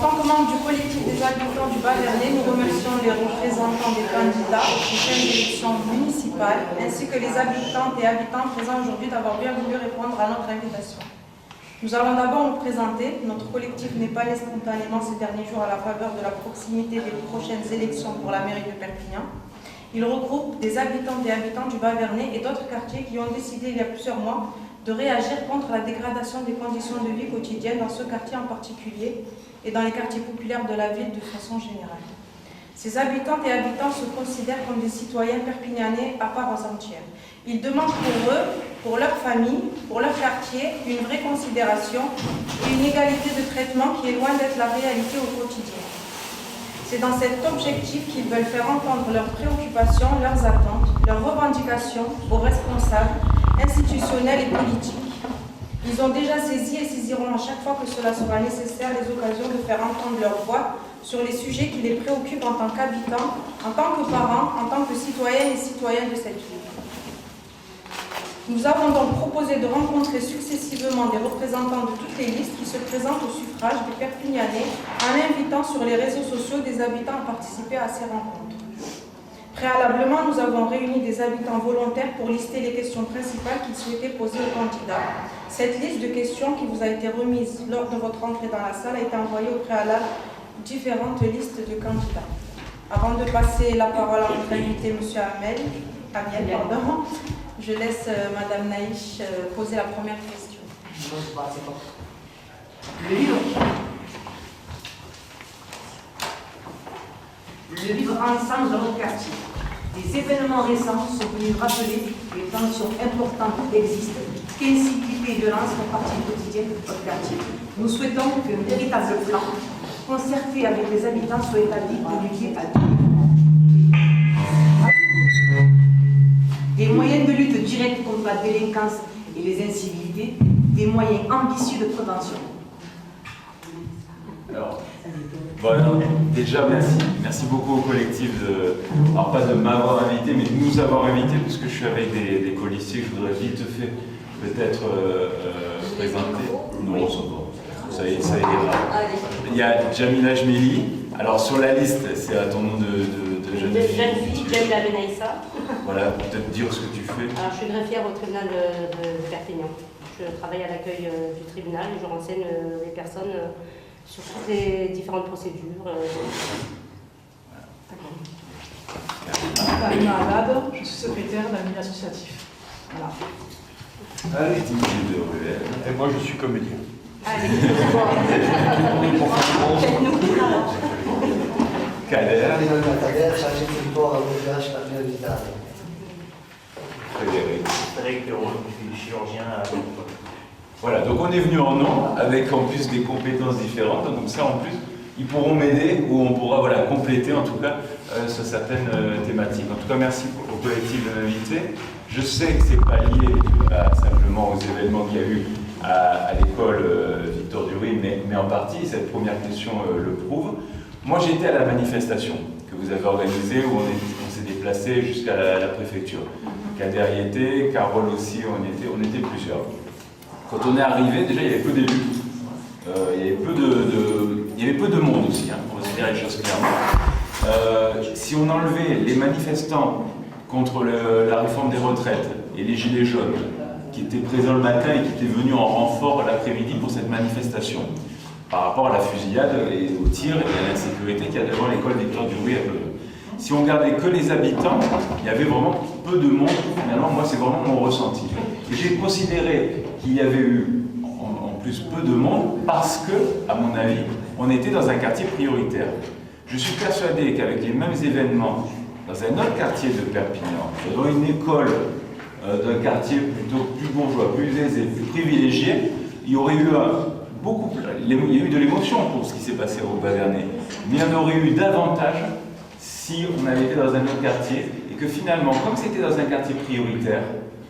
tant que membre du collectif des habitants du Bas-Vernay, nous remercions les représentants des candidats aux prochaines élections municipales, ainsi que les habitantes et habitants présents aujourd'hui d'avoir bien voulu répondre à notre invitation. Nous allons d'abord nous présenter. Notre collectif n'est pas né spontanément ces derniers jours à la faveur de la proximité des prochaines élections pour la mairie de Perpignan. Il regroupe des habitantes et habitants du Bas-Vernay et d'autres quartiers qui ont décidé il y a plusieurs mois de réagir contre la dégradation des conditions de vie quotidiennes dans ce quartier en particulier et dans les quartiers populaires de la ville de façon générale. Ces habitantes et habitants se considèrent comme des citoyens perpignanais à part entière. Ils demandent pour eux, pour leur famille, pour leur quartier, une vraie considération et une égalité de traitement qui est loin d'être la réalité au quotidien. C'est dans cet objectif qu'ils veulent faire entendre leurs préoccupations, leurs attentes, leurs revendications aux responsables institutionnels et politiques. Ils ont déjà saisi et saisiront à chaque fois que cela sera nécessaire les occasions de faire entendre leur voix sur les sujets qui les préoccupent en tant qu'habitants, en tant que parents, en tant que citoyennes et citoyens de cette ville. Nous avons donc proposé de rencontrer successivement des représentants de toutes les listes qui se présentent au suffrage des Perpignanais en invitant sur les réseaux sociaux des habitants à participer à ces rencontres. Préalablement, nous avons réuni des habitants volontaires pour lister les questions principales qu'ils souhaitaient poser aux candidats. Cette liste de questions qui vous a été remise lors de votre entrée dans la salle a été envoyée au préalable différentes listes de candidats. Avant de passer la parole à notre invité, M. Amiel, je laisse Mme Naïch poser la première question. Le vivre ensemble dans notre quartier. Des événements récents sont venus rappeler que les tensions importantes existent, qu'insécurité et violence font partie du quotidien de notre quartier. Nous souhaitons qu'un véritable plan concerté avec les habitants soit établi pour lutter à tout. Des moyens de lutte directe contre la délinquance et les incivilités, des moyens ambitieux de prévention. Alors, voilà, déjà merci beaucoup au collectif alors pas de m'avoir invité, mais de nous avoir invité, parce que je suis avec des colistiers que je voudrais vite fait peut-être présenter. Non, ça ira. Il y a Jamila Jmeli. Alors sur la liste, c'est à ton nom de jeune fille. Jamila Benaïssa. Voilà, peut-être dire ce que tu fais. Alors, je suis greffière au tribunal de Perpignan. Je travaille à l'accueil du tribunal et je renseigne les personnes sur toutes les différentes procédures. Karina Alad, je suis secrétaire d'un milieu associatif. Voilà. Allez, et moi je suis comédien. Allez, Kader. chargé de territoire à l'OVH, la ville d'Italie. Frédéric. Je suis chirurgien à Voilà, donc on est venu en nom avec en plus des compétences différentes, donc ça en plus ils pourront m'aider ou on pourra compléter en tout cas sur certaines thématiques. En tout cas merci au collectif de m'inviter. Je sais que c'est pas lié simplement aux événements qu'il y a eu à l'école Victor Duruy, mais en partie, cette première question le prouve. Moi j'étais à la manifestation que vous avez organisée où on s'est déplacé jusqu'à la préfecture. Kader y était, Carole aussi, on était plusieurs. Quand on est arrivé, déjà il y avait peu d'élus, il y avait peu de monde aussi, pour se dire les choses clairement. Si on enlevait les manifestants contre la réforme des retraites et les gilets jaunes, qui étaient présents le matin et qui étaient venus en renfort l'après-midi pour cette manifestation, par rapport à la fusillade et aux tirs et à l'insécurité qu'il y a devant l'école Victor Duruy à Peloton. Si on regardait que les habitants, il y avait vraiment peu de monde. Finalement, moi, c'est vraiment mon ressenti. Et j'ai considéré qu'il y avait eu, en plus, peu de monde parce que, à mon avis, on était dans un quartier prioritaire. Je suis persuadé qu'avec les mêmes événements, dans un autre quartier de Perpignan, dans une école d'un quartier plutôt plus bourgeois, plus aisé, plus privilégié, il y aurait eu il y a eu de l'émotion pour ce qui s'est passé au Bas-Vernay. Mais il y en aurait eu davantage si on avait été dans un autre quartier et que finalement, comme c'était dans un quartier prioritaire,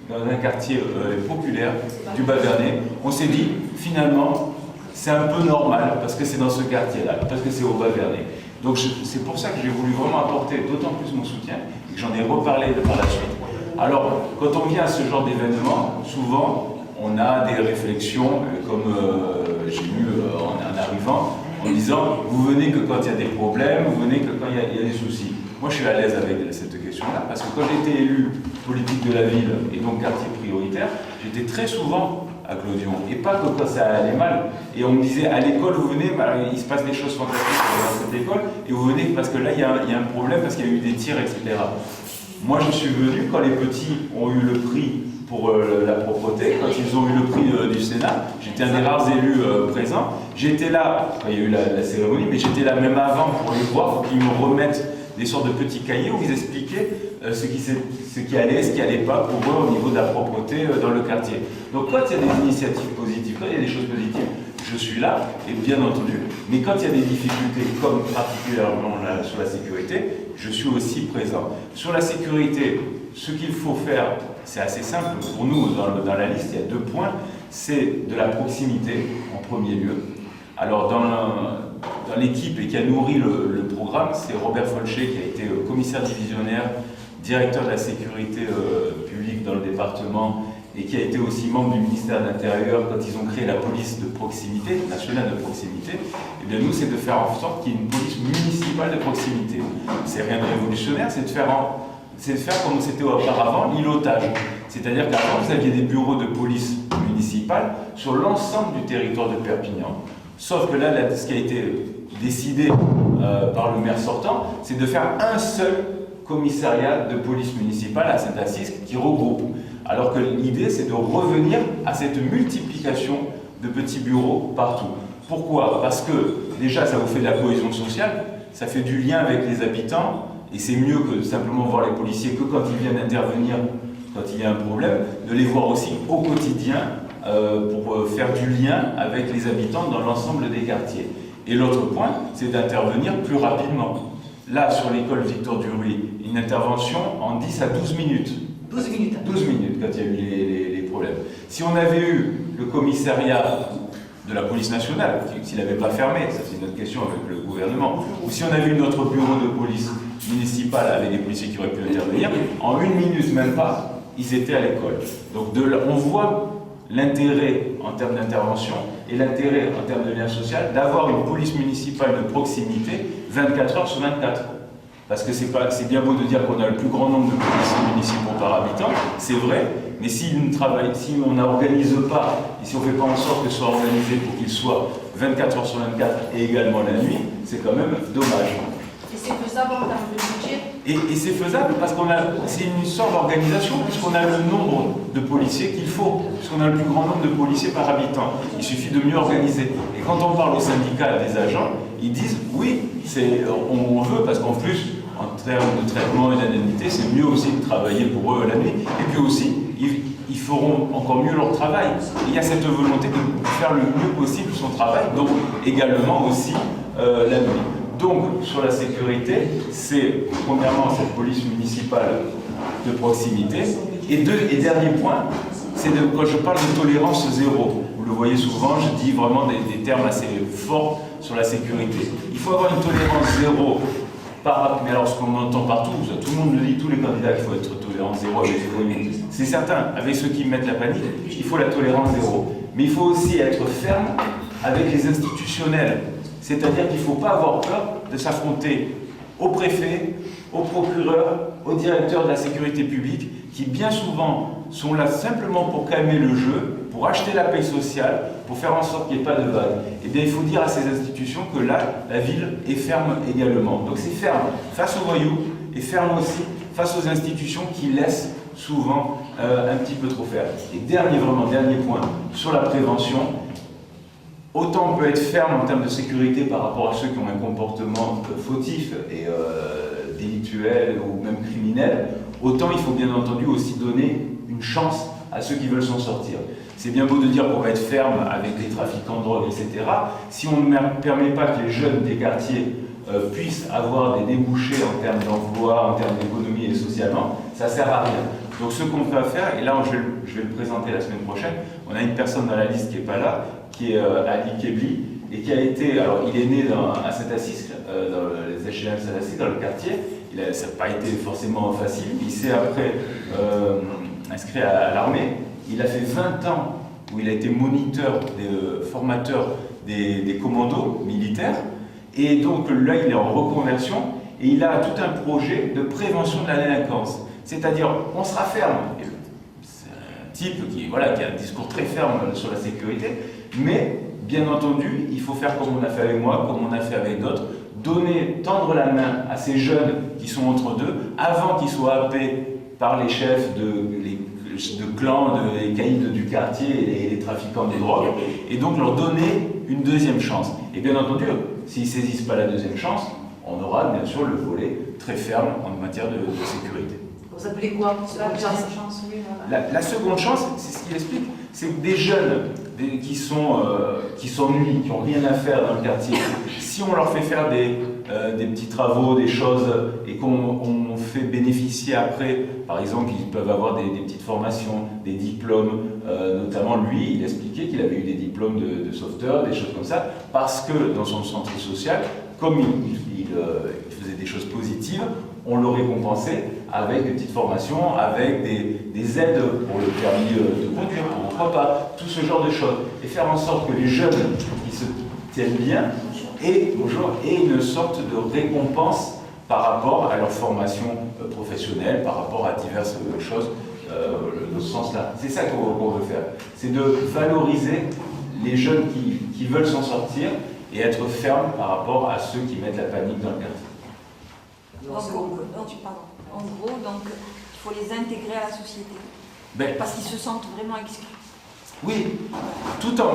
dans un quartier populaire du Bas-Vernay, on s'est dit finalement c'est un peu normal parce que c'est dans ce quartier-là, parce que c'est au Bas-Vernay. Donc c'est pour ça que j'ai voulu vraiment apporter d'autant plus mon soutien et que j'en ai reparlé par la suite. Alors, quand on vient à ce genre d'événement, souvent on a des réflexions, comme j'ai eu en arrivant, en disant vous venez que quand il y a des problèmes, vous venez que quand il y a des soucis. Moi je suis à l'aise avec cette question-là parce que quand j'étais élu politique de la ville et donc quartier prioritaire, j'étais très souvent à Clodion et pas que quand ça allait mal. Et on me disait à l'école vous venez, bah, il se passe des choses fantastiques dans cette école et vous venez parce que là il y a un problème parce qu'il y a eu des tirs, etc. Moi je suis venu quand les petits ont eu le prix pour la propreté, quand ils ont eu le prix du Sénat, j'étais un des rares élus présents. J'étais là quand il y a eu la cérémonie, mais j'étais là même avant pour les voir, pour qu'ils me remettent des sortes de petits cahiers où ils expliquaient ce qui allait, ce qui allait pas pour eux au niveau de la propreté dans le quartier. Donc quand il y a des initiatives positives, quand il y a des choses positives, je suis là, et bien entendu. Mais quand il y a des difficultés, comme particulièrement là, sur la sécurité, je suis aussi présent. Sur la sécurité, ce qu'il faut faire, c'est assez simple pour nous, dans la liste, il y a 2 points. C'est de la proximité, en premier lieu. Alors, dans l'équipe et qui a nourri le programme, c'est Robert Folcher, qui a été commissaire divisionnaire, directeur de la sécurité publique dans le département, et qui a été aussi membre du ministère de l'Intérieur quand ils ont créé la police de proximité, nationale de proximité. Et bien nous, c'est de faire en sorte qu'il y ait une police municipale de proximité. C'est rien de révolutionnaire, c'est de faire comme c'était auparavant, l'îlotage. C'est-à-dire qu'avant, vous aviez des bureaux de police municipale sur l'ensemble du territoire de Perpignan. Sauf que là, ce qui a été décidé par le maire sortant, c'est de faire un seul commissariat de police municipale à Saint-Assisque qui regroupe. Alors que l'idée, c'est de revenir à cette multiplication de petits bureaux partout. Pourquoi? Parce que déjà, ça vous fait de la cohésion sociale, ça fait du lien avec les habitants, et c'est mieux que simplement voir les policiers que quand ils viennent intervenir, quand il y a un problème, de les voir aussi au quotidien pour faire du lien avec les habitants dans l'ensemble des quartiers. Et l'autre point, c'est d'intervenir plus rapidement. Là, sur l'école Victor Duruy, une intervention en 10 à 12 minutes. 12 minutes. 12 minutes quand il y a eu les problèmes. Si on avait eu le commissariat de la police nationale, s'il n'avait pas fermé, ça c'est une autre question avec le gouvernement, ou si on avait eu notre bureau de police municipal avec des policiers qui auraient pu intervenir, en 1 minute, même pas, ils étaient à l'école. Donc on voit l'intérêt en termes d'intervention et l'intérêt en termes de lien social d'avoir une police municipale de proximité 24 heures sur 24. Parce que c'est bien beau de dire qu'on a le plus grand nombre de policiers municipaux par habitant, c'est vrai, mais si on n'organise pas, et si on ne fait pas en sorte que ce soit organisé pour qu'il soit 24 heures sur 24 et également la nuit, c'est quand même dommage. Et c'est faisable en termes de budget? Et c'est faisable parce c'est une sorte d'organisation, puisqu'on a le nombre de policiers qu'il faut, puisqu'on a le plus grand nombre de policiers par habitant. Il suffit de mieux organiser. Et quand on parle au syndicat des agents, ils disent oui, on veut, parce qu'en plus, en termes de traitement et d'indemnité, c'est mieux aussi de travailler pour eux la nuit. Et puis aussi, ils feront encore mieux leur travail. Et il y a cette volonté de faire le mieux possible son travail, donc également aussi la nuit. Donc, sur la sécurité, c'est premièrement cette police municipale de proximité. Et dernier point, c'est quand je parle de tolérance zéro. Vous le voyez souvent, je dis vraiment des termes assez forts sur la sécurité. Il faut avoir une tolérance zéro. Mais alors, ce qu'on entend partout, tout le monde le dit, tous les candidats, il faut être tolérance zéro avec les voyous. C'est certain, avec ceux qui mettent la panique, il faut la tolérance zéro. Mais il faut aussi être ferme avec les institutionnels. C'est-à-dire qu'il ne faut pas avoir peur de s'affronter au préfet, au procureur, au directeur de la sécurité publique, qui bien souvent sont là simplement pour calmer le jeu, pour acheter la paix sociale, pour faire en sorte qu'il n'y ait pas de vague. Eh bien, il faut dire à ces institutions que là, la ville est ferme également. Donc c'est ferme face aux voyous et ferme aussi face aux institutions qui laissent souvent un petit peu trop faire. Et dernier point, sur la prévention, autant on peut être ferme en termes de sécurité par rapport à ceux qui ont un comportement fautif et délictuel ou même criminel, autant il faut bien entendu aussi donner une chance à ceux qui veulent s'en sortir. C'est bien beau de dire qu'on va être ferme avec les trafiquants de drogue, etc. Si on ne permet pas que les jeunes des quartiers puissent avoir des débouchés en termes d'emploi, en termes d'économie et socialement, ça ne sert à rien. Donc ce qu'on peut faire, et là je vais le présenter la semaine prochaine, on a une personne dans la liste qui n'est pas là, qui est Ali Kebli, et qui a été, alors il est né à Saint-Assisque, dans les HLM Saint-Assisque, dans le quartier. Ça n'a pas été forcément facile, il s'est après inscrit à l'armée. Il a fait 20 ans où il a été moniteur, formateur des commandos militaires. Et donc là, il est en reconversion et il a tout un projet de prévention de la délinquance. C'est-à-dire, on sera ferme. C'est un type qui a un discours très ferme sur la sécurité, mais bien entendu, il faut faire comme on a fait avec moi, comme on a fait avec d'autres, tendre la main à ces jeunes qui sont entre deux, avant qu'ils soient happés par les chefs de clans, les caïds du quartier et les trafiquants de drogue, et donc leur donner une deuxième chance. Et bien entendu, s'ils ne saisissent pas la deuxième chance, on aura bien sûr le volet très ferme en matière de sécurité. Vous appelez quoi La seconde chance, c'est ce qu'il explique, c'est que des jeunes qui s'ennuient, qui n'ont rien à faire dans le quartier, si on leur fait faire des petits travaux, des choses, et qu'on fait bénéficier après, par exemple, ils peuvent avoir des petites formations, des diplômes, notamment lui, il expliquait qu'il avait eu des diplômes de sauveteur, des choses comme ça, parce que dans son centre social, comme il faisait des choses positives, on le récompensait avec des petites formations, avec des aides pour le permis de conduire, pourquoi pas, tout ce genre de choses. Et faire en sorte que les jeunes qui se tiennent bien aient une sorte de récompense par rapport à leur formation professionnelle, par rapport à diverses choses dans ce sens-là. C'est ça qu'on veut faire. C'est de valoriser les jeunes qui veulent s'en sortir et être ferme par rapport à ceux qui mettent la panique dans le quartier. En gros, donc, il faut les intégrer à la société. Parce qu'ils se sentent vraiment exclus. Oui,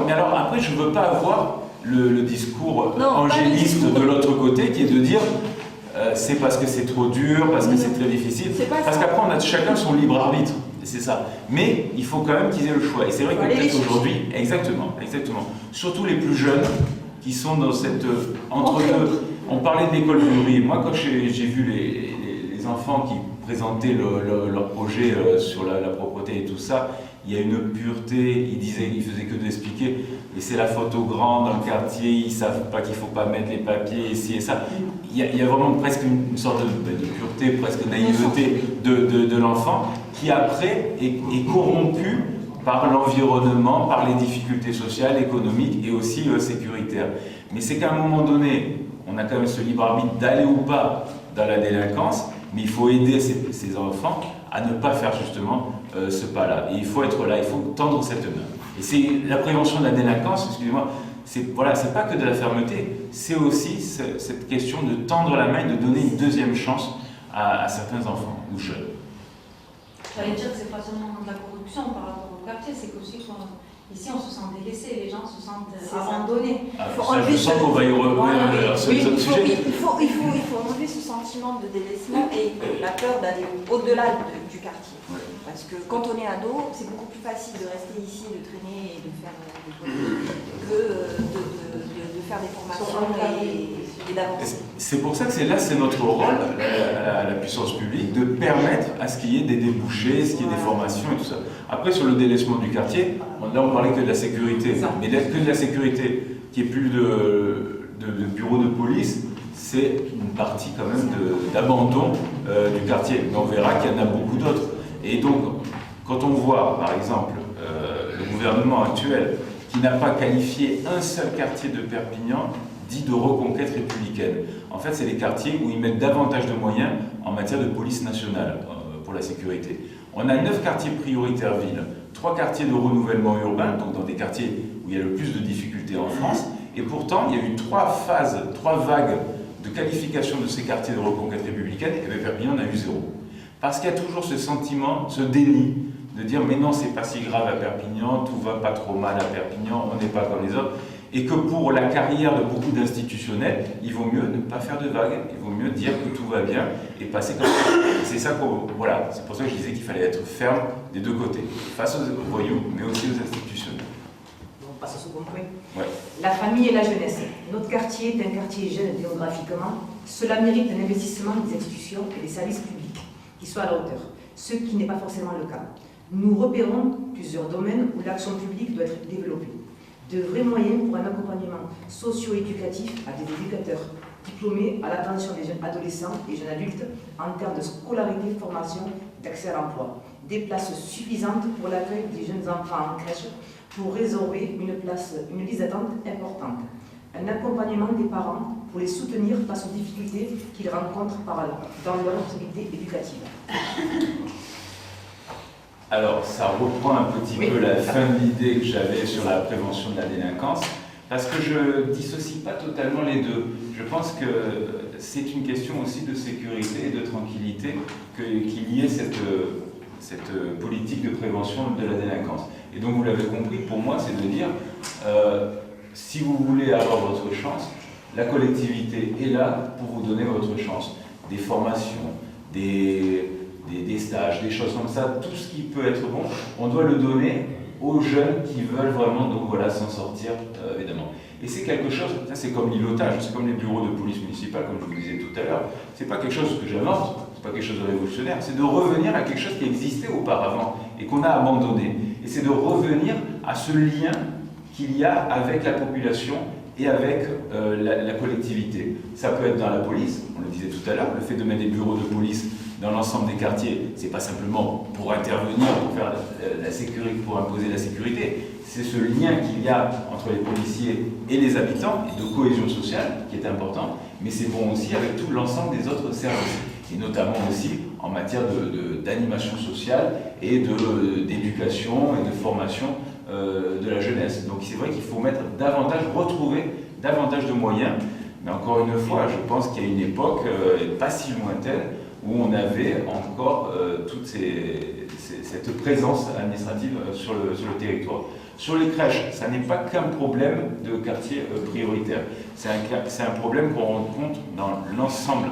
mais alors après, je ne veux pas avoir le discours angéliste de l'autre côté qui est de dire c'est parce que c'est trop dur, parce que c'est très difficile. Parce qu'après, on a chacun son libre arbitre. C'est ça. Mais il faut quand même qu'ils aient le choix. Et c'est vrai que peut-être aujourd'hui, exactement. Surtout les plus jeunes qui sont dans cette entre-deux. On parlait de l'école Fleury. Moi, quand j'ai vu les enfants qui présentaient leur projet sur la propreté et tout ça, il y a une pureté. Ils faisaient que d'expliquer. Et c'est la photo grande dans le quartier. Ils savent pas qu'il faut pas mettre les papiers ici et ça. Il y a vraiment presque une sorte de pureté, presque naïveté de l'enfant qui après est corrompu par l'environnement, par les difficultés sociales, économiques et aussi sécuritaires. Mais c'est qu'à un moment donné, on a quand même ce libre arbitre d'aller ou pas dans la délinquance, mais il faut aider ces enfants à ne pas faire justement ce pas-là. Et il faut être là, il faut tendre cette main. Et c'est la prévention de la délinquance, excusez-moi, c'est pas que de la fermeté, c'est aussi cette question de tendre la main et de donner une deuxième chance à certains enfants ou jeunes. J'allais dire que c'est pas seulement de la corruption par rapport au quartier, c'est qu'aussi ici on se sent délaissé, les gens se sentent abandonnés. Je sens qu'on va y revenir sur ce sujet. Il faut enlever ce sentiment de délaissement et la peur d'aller au-delà du quartier. Ouais. Parce que quand on est ado, c'est beaucoup plus facile de rester ici, de traîner et de faire des choses que de faire des formations et d'avancer. C'est pour ça que c'est notre rôle, la puissance publique, de permettre à ce qu'il y ait des débouchés, ce qu'il y ait des formations et tout ça. Après, sur le délaissement du quartier, là on parlait que de la sécurité, mais que de la sécurité, qu'il n'y ait plus de bureaux de police, c'est une partie quand même d'abandon du quartier. Mais on verra qu'il y en a beaucoup d'autres. Et donc, quand on voit, par exemple, le gouvernement actuel qui n'a pas qualifié un seul quartier de Perpignan dit de reconquête républicaine. En fait, c'est les quartiers où ils mettent davantage de moyens en matière de police nationale pour la sécurité. On a 9 quartiers prioritaires villes, 3 quartiers de renouvellement urbain, donc dans des quartiers où il y a le plus de difficultés en France, et pourtant, il y a eu 3 vagues de qualification de ces quartiers de reconquête républicaine, et bien Perpignan en a eu 0. Parce qu'il y a toujours ce sentiment, ce déni, de dire mais non, c'est pas si grave à Perpignan, tout va pas trop mal à Perpignan, on n'est pas comme les autres. Et que pour la carrière de beaucoup d'institutionnels, il vaut mieux ne pas faire de vagues, il vaut mieux dire que tout va bien et passer comme ça. C'est ça voilà, c'est pour ça que je disais qu'il fallait être ferme des deux côtés, face aux voyous, mais aussi aux institutionnels. On passe au second point. Ouais. La famille et la jeunesse. Notre quartier est un quartier jeune démographiquement. Cela mérite un investissement des institutions et des services publics qui soient à la hauteur, ce qui n'est pas forcément le cas. Nous repérons plusieurs domaines où l'action publique doit être développée. De vrais moyens pour un accompagnement socio-éducatif à des éducateurs diplômés à l'attention des jeunes adolescents et jeunes adultes en termes de scolarité, formation, d'accès à l'emploi. Des places suffisantes pour l'accueil des jeunes enfants en crèche pour résorber une liste d'attente importante. Un accompagnement des parents pour les soutenir face aux difficultés qu'ils rencontrent dans leur activité éducative. Alors, ça reprend un petit peu la fin de l'idée que j'avais sur la prévention de la délinquance, parce que je ne dissocie pas totalement les deux. Je pense que c'est une question aussi de sécurité et de tranquillité qu'il y ait cette politique de prévention de la délinquance. Et donc, vous l'avez compris, pour moi, c'est de dire, si vous voulez avoir votre chance, la collectivité est là pour vous donner votre chance. Des formations, des stages, des choses comme ça, tout ce qui peut être bon, on doit le donner aux jeunes qui veulent vraiment s'en sortir, évidemment. Et c'est quelque chose, ça c'est comme l'îlotage, c'est comme les bureaux de police municipale, comme je vous disais tout à l'heure, c'est pas quelque chose que j'invente, c'est pas quelque chose de révolutionnaire, c'est de revenir à quelque chose qui existait auparavant et qu'on a abandonné. Et c'est de revenir à ce lien qu'il y a avec la population et avec la collectivité. Ça peut être dans la police, on le disait tout à l'heure, le fait de mettre des bureaux de police dans l'ensemble des quartiers, c'est pas simplement pour intervenir, pour faire la sécurité, pour imposer la sécurité, c'est ce lien qu'il y a entre les policiers et les habitants, et de cohésion sociale, qui est important, mais c'est bon aussi avec tout l'ensemble des autres services, et notamment aussi en matière d'animation sociale et d'éducation et de formation de la jeunesse. Donc c'est vrai qu'il faut retrouver davantage de moyens, mais encore une fois, je pense qu'il y a une époque pas si lointaine où on avait encore toute cette présence administrative sur le territoire. Sur les crèches, ça n'est pas qu'un problème de quartier prioritaire. C'est un problème qu'on rencontre dans l'ensemble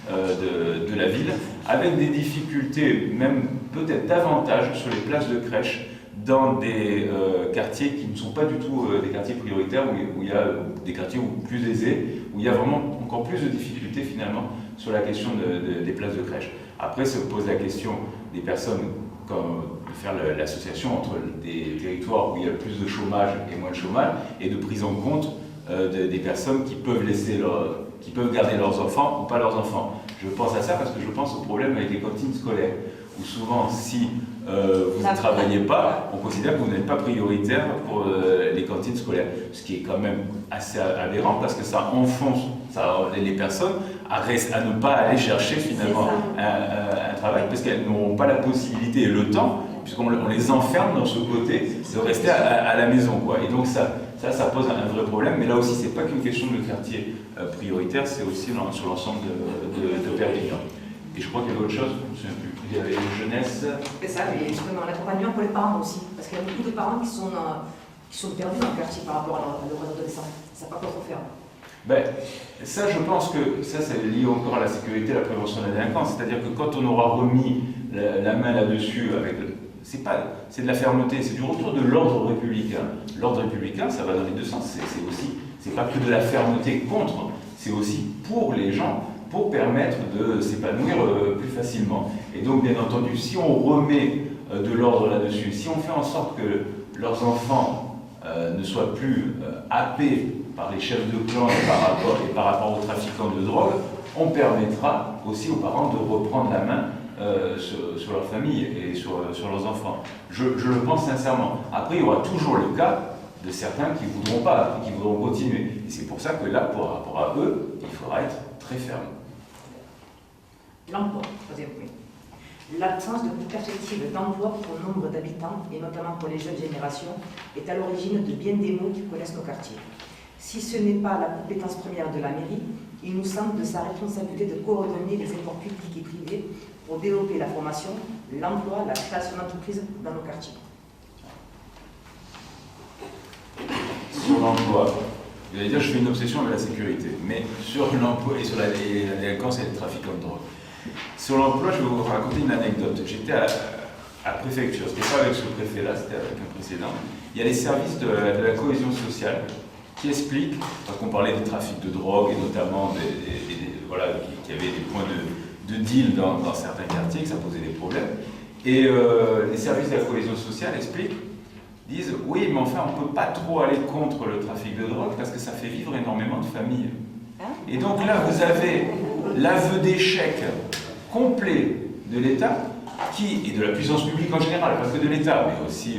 de la ville, avec des difficultés, même peut-être davantage sur les places de crèche, dans des quartiers qui ne sont pas du tout des quartiers prioritaires, où il y a des quartiers plus aisés, où il y a vraiment encore plus de difficultés finalement sur la question des places de crèche. Après se pose la question des personnes, comme de faire l'association entre des territoires où il y a plus de chômage et moins de chômage, et de prise en compte des personnes qui peuvent garder leurs enfants ou pas leurs enfants. Je pense à ça parce que je pense au problème avec les cantines scolaires, où souvent si vous ne travaillez pas, on considère que vous n'êtes pas prioritaire pour les cantines scolaires. Ce qui est quand même assez aberrant parce que ça enfonce les personnes à ne pas aller chercher finalement un travail parce qu'elles n'auront pas la possibilité et le temps, puisqu'on les enferme dans ce côté de rester à la maison, quoi. Et donc ça pose un vrai problème. Mais là aussi, c'est pas qu'une question de quartier prioritaire, c'est aussi sur l'ensemble de Perpignan. Et je crois qu'il y a autre chose, je ne me souviens plus. Il y avait la jeunesse. C'est ça, mais justement, l'accompagnement pour les parents aussi. Parce qu'il y a beaucoup de parents qui sont perdus dans le quartier par rapport à leurs adolescents. Ils ne savent pas quoi faire. Ben, ça, je pense que ça, c'est lié encore à la sécurité et à la prévention de la délinquance. C'est-à-dire que quand on aura remis la main là-dessus, c'est de la fermeté, c'est du retour de l'ordre républicain. L'ordre républicain, ça va dans les deux sens. C'est pas que de la fermeté contre, c'est aussi pour les gens, pour permettre de s'épanouir plus facilement. Et donc, bien entendu, si on remet de l'ordre là-dessus, si on fait en sorte que leurs enfants ne soient plus happés par les chefs de clan et par rapport aux trafiquants de drogue, on permettra aussi aux parents de reprendre la main sur leur famille et sur leurs enfants. Je le pense sincèrement. Après, il y aura toujours le cas de certains qui ne voudront pas, qui voudront continuer. Et c'est pour ça que là, par rapport à eux, il faudra être très ferme. L'emploi, troisième point. L'absence de perspective d'emploi pour nombre d'habitants, et notamment pour les jeunes générations, est à l'origine de bien des maux qui connaissent nos quartiers. Si ce n'est pas la compétence première de la mairie, il nous semble de sa responsabilité de coordonner les efforts publics et privés pour développer la formation, l'emploi, la création d'entreprises dans nos quartiers. Sur l'emploi, vous allez dire je fais une obsession avec la sécurité, mais sur l'emploi et sur la délinquance et le trafic de drogue. Sur l'emploi, je vais vous raconter une anecdote. J'étais à la préfecture, c'était pas avec ce préfet-là, c'était avec un précédent. Il y a les services de la cohésion sociale qui expliquent, parce qu'on parlait du trafic de drogue et notamment qu'il y avait des points de deal dans certains quartiers, que ça posait des problèmes. Et les services de la cohésion sociale disent oui, mais enfin, on ne peut pas trop aller contre le trafic de drogue parce que ça fait vivre énormément de familles. Et donc là, vous avez l'aveu d'échec complet de l'État et de la puissance publique en général, pas que de l'État, mais aussi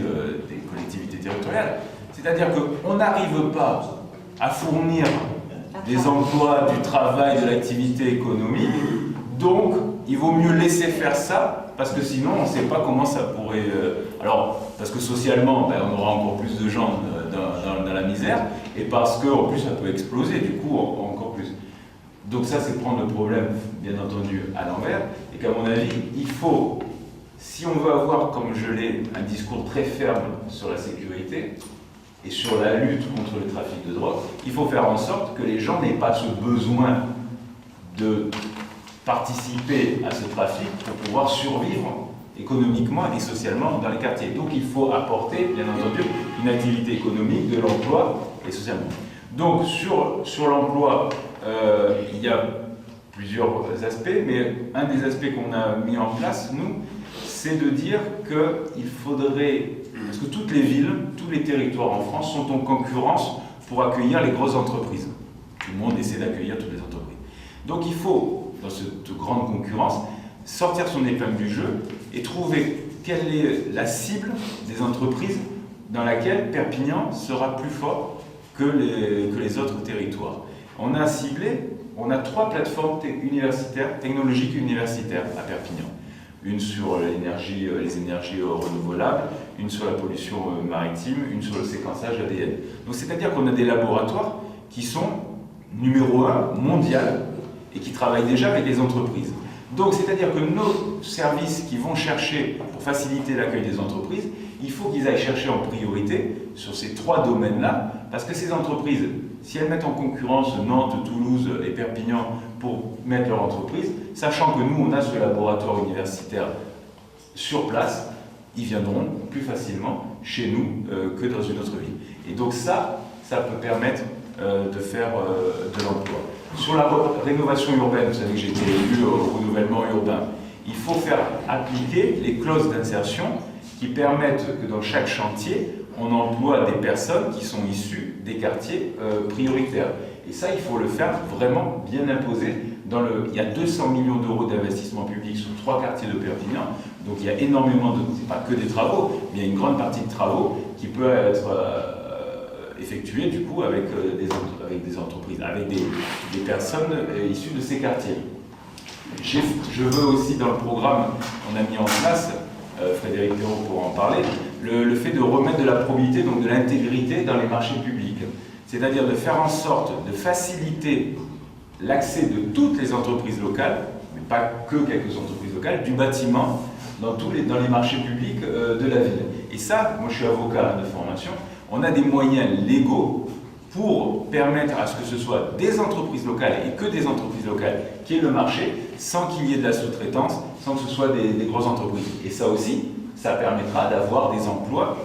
des collectivités collectivités territoriales. C'est-à-dire qu'on n'arrive pas à fournir des emplois, du travail, de l'activité économique, donc il vaut mieux laisser faire ça, parce que sinon on ne sait pas comment ça pourrait... alors, parce que socialement, on aura encore plus de gens dans la misère, et parce qu'en plus ça peut exploser, du coup, encore plus. Donc ça, c'est prendre le problème, bien entendu, à l'envers, et qu'à mon avis, il faut, si on veut avoir, comme je l'ai, un discours très ferme sur la sécurité, et sur la lutte contre le trafic de drogue, il faut faire en sorte que les gens n'aient pas ce besoin de participer à ce trafic pour pouvoir survivre économiquement et socialement dans les quartiers. Donc il faut apporter, bien entendu, une activité économique, de l'emploi et socialement. Donc sur l'emploi, il y a plusieurs aspects, mais un des aspects qu'on a mis en place, nous, c'est de dire qu'il faudrait, parce que toutes les villes, tous les territoires en France sont en concurrence pour accueillir les grosses entreprises. Tout le monde essaie d'accueillir toutes les entreprises. Donc il faut, dans cette grande concurrence, sortir son épingle du jeu et trouver quelle est la cible des entreprises dans laquelle Perpignan sera plus fort que les autres territoires. On a ciblé, on a 3 plateformes universitaires, technologiques et universitaires à Perpignan. Une sur l'énergie, les énergies renouvelables, une sur la pollution maritime, une sur le séquençage ADN. Donc c'est-à-dire qu'on a des laboratoires qui sont numéro 1 mondial et qui travaillent déjà avec des entreprises. Donc c'est-à-dire que nos services qui vont chercher, pour faciliter l'accueil des entreprises, il faut qu'ils aillent chercher en priorité sur ces 3 domaines-là, parce que ces entreprises, si elles mettent en concurrence Nantes, Toulouse et Perpignan pour mettre leur entreprise, sachant que nous, on a ce laboratoire universitaire sur place, ils viendront plus facilement chez nous que dans une autre ville. Et donc ça peut permettre de faire de l'emploi. Sur la rénovation urbaine, vous savez que j'ai été élu au renouvellement urbain, il faut faire appliquer les clauses d'insertion qui permettent que dans chaque chantier, on emploie des personnes qui sont issues des quartiers prioritaires. Et ça, il faut le faire vraiment bien imposer. Il y a 200 millions d'euros d'investissement public sur 3 quartiers de Perpignan, donc il y a énormément de... c'est pas que des travaux, mais il y a une grande partie de travaux qui peut être effectuée du coup avec des entreprises, avec des personnes issues de ces quartiers. Je veux aussi, dans le programme qu'on a mis en place, Frédéric Perrault pourra en parler, le fait de remettre de la probité, donc de l'intégrité dans les marchés publics. C'est-à-dire de faire en sorte de faciliter l'accès de toutes les entreprises locales, mais pas que quelques entreprises locales, du bâtiment dans les marchés publics de la ville. Et ça, moi je suis avocat de formation, on a des moyens légaux pour permettre à ce que ce soit des entreprises locales et que des entreprises locales qui aient le marché, sans qu'il y ait de la sous-traitance, sans que ce soit des grosses entreprises. Et ça aussi, ça permettra d'avoir des emplois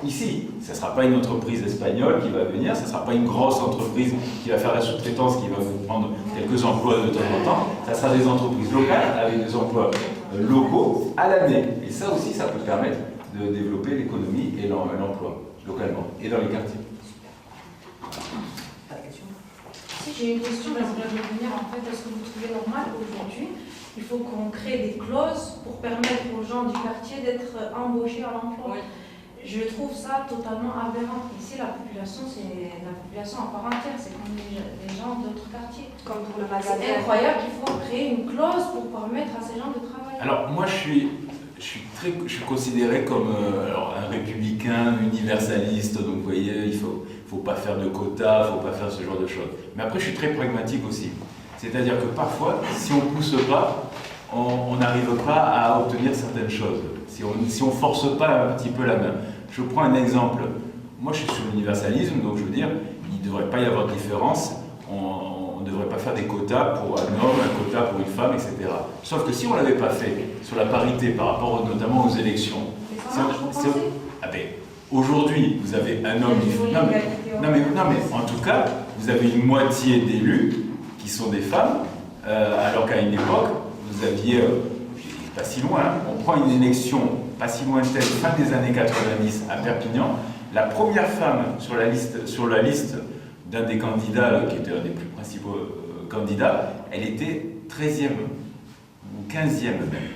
ici. Ça ne sera pas une entreprise espagnole qui va venir, ça ne sera pas une grosse entreprise qui va faire la sous-traitance, qui va vous prendre quelques emplois de temps en temps. Ça sera des entreprises locales avec des emplois locaux à l'année. Et ça aussi, ça peut permettre de développer l'économie et l'emploi localement et dans les quartiers. Si j'ai une question, j'aimerais revenir en fait, est-ce que vous trouvez normal qu'aujourd'hui, il faut qu'on crée des clauses pour permettre aux gens du quartier d'être embauchés à l'emploi? Oui. Je trouve ça totalement aberrant. Ici, la population, c'est la population à part entière, c'est comme les gens d'autres quartiers. Comme pour le magasin. C'est incroyable qu'il faut créer une clause pour permettre à ces gens de travailler. Alors moi je suis considéré comme un républicain universaliste, donc vous voyez, il faut pas faire de quotas, il ne faut pas faire ce genre de choses. Mais après je suis très pragmatique aussi. C'est-à-dire que parfois, si on ne pousse pas, on n'arrive pas à obtenir certaines choses. Si on ne force pas un petit peu la main. Je prends un exemple. Moi je suis sur l'universalisme, donc je veux dire, il ne devrait pas y avoir de différence. On ne devrait pas faire des quotas pour un homme, un quota pour une femme, etc. Sauf que si on ne l'avait pas fait sur la parité par rapport notamment aux élections, aujourd'hui vous avez un homme, non mais en tout cas vous avez une moitié d'élus qui sont des femmes, alors qu'à une époque vous aviez, pas si loin, on prend une élection pas si lointaine, fin des années 90 à Perpignan, la première femme sur la liste d'un des candidats, qui était un des plus principaux candidats, elle était 13e ou 15e même.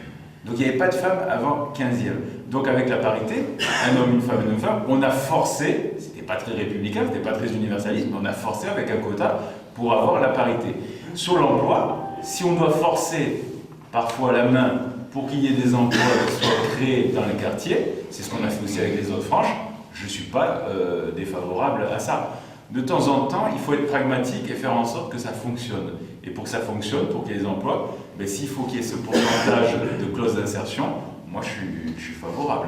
Donc il n'y avait pas de femmes avant 15e. Donc avec la parité, un homme, une femme, une femme, on a forcé, c'était pas très républicain, c'était pas très universaliste, mais on a forcé avec un quota pour avoir la parité. Sur l'emploi, si on doit forcer parfois la main pour qu'il y ait des emplois qui soient créés dans les quartiers, c'est ce qu'on a fait aussi avec les autres franches, je ne suis pas défavorable à ça. De temps en temps, il faut être pragmatique et faire en sorte que ça fonctionne. Et pour que ça fonctionne, pour qu'il y ait des emplois, ben, s'il faut qu'il y ait ce pourcentage de clauses d'insertion, moi je suis favorable.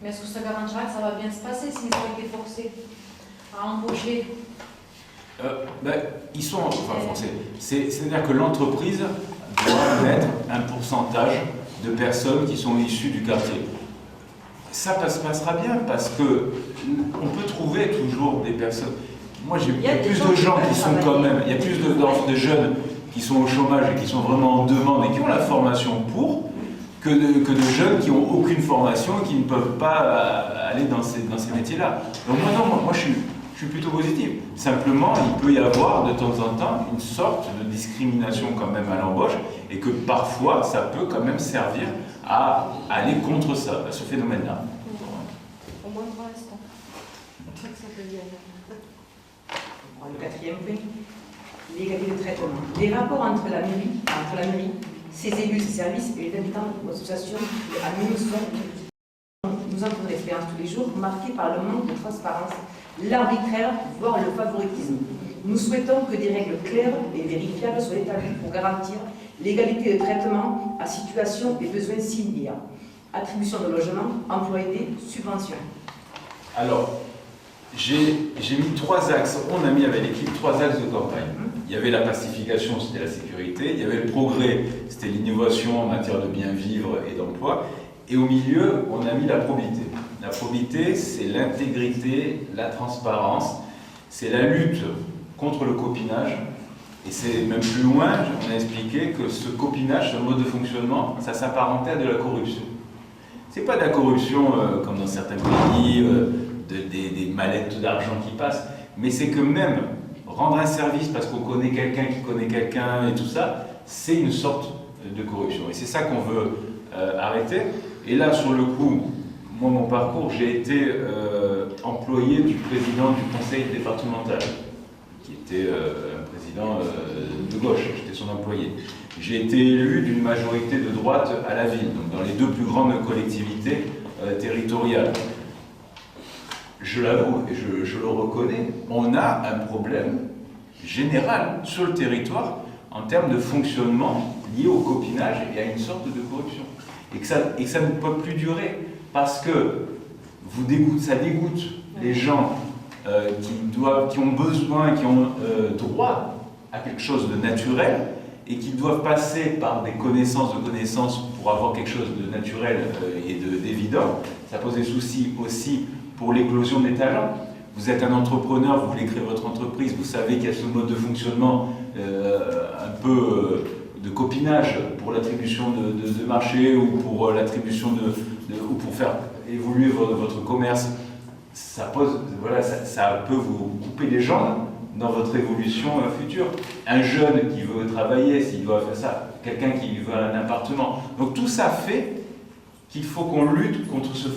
Mais est-ce que ça garantira que ça va bien se passer s'ils ont été forcés à embaucher? Ben, ils sont enfin, forcés. C'est-à-dire que l'entreprise doit mettre un pourcentage de personnes qui sont issues du quartier. Ça passera bien parce que on peut trouver toujours des personnes. Moi, il y a plus de gens qui sont quand même, il y a plus de jeunes qui sont au chômage et qui sont vraiment en demande et qui ont la formation pour, que de jeunes qui n'ont aucune formation et qui ne peuvent pas aller dans ces métiers-là. Donc moi je suis plutôt positif. Simplement, il peut y avoir de temps en temps une sorte de discrimination quand même à l'embauche et que parfois, ça peut quand même servir à aller contre ça, à ce phénomène-là. Au moins pour l'instant. Le quatrième point, l'égalité de traitement. Les rapports entre la mairie, ses élus, ses services et les habitants de l'association à nous entourent d'expérience tous les jours, marqués par le manque de transparence, l'arbitraire, voire le favoritisme. Nous souhaitons que des règles claires et vérifiables soient établies pour garantir l'égalité de traitement à situation et besoins similaires. Attribution de logement, emploi aidé, subvention. Alors, j'ai mis 3 axes, on a mis avec l'équipe 3 axes de campagne. Il y avait la pacification, c'était la sécurité, il y avait le progrès, c'était l'innovation en matière de bien vivre et d'emploi, et au milieu, on a mis la probité. La probité, c'est l'intégrité, la transparence, c'est la lutte contre le copinage, et c'est même plus loin, on a expliqué que ce copinage, ce mode de fonctionnement, ça s'apparentait à de la corruption. C'est pas de la corruption comme dans certains pays, des mallettes d'argent qui passent, mais c'est que même rendre un service parce qu'on connaît quelqu'un qui connaît quelqu'un et tout ça, c'est une sorte de corruption. Et c'est ça qu'on veut arrêter. Et là, sur le coup, moi, mon parcours, j'ai été employé du président du conseil départemental, qui était un président de gauche, j'étais son employé. J'ai été élu d'une majorité de droite à la ville, donc dans les 2 plus grandes collectivités territoriales. Je l'avoue et je le reconnais, on a un problème général sur le territoire en termes de fonctionnement lié au copinage et à une sorte de corruption. Et que ça ne peut plus durer parce que ça dégoûte les gens qui ont besoin, qui ont droit à quelque chose de naturel et qui doivent passer par des connaissances pour avoir quelque chose de naturel et d'évident. Ça pose des soucis aussi pour l'éclosion des talents. Vous êtes un entrepreneur, vous voulez créer votre entreprise, vous savez qu'il y a ce mode de fonctionnement un peu de copinage pour l'attribution de marché ou pour l'attribution ou pour faire évoluer votre commerce. Ça peut vous couper les jambes dans votre évolution future. Un jeune qui veut travailler, s'il doit faire ça, quelqu'un qui veut un appartement. Donc tout ça fait qu'il faut qu'on lutte contre ce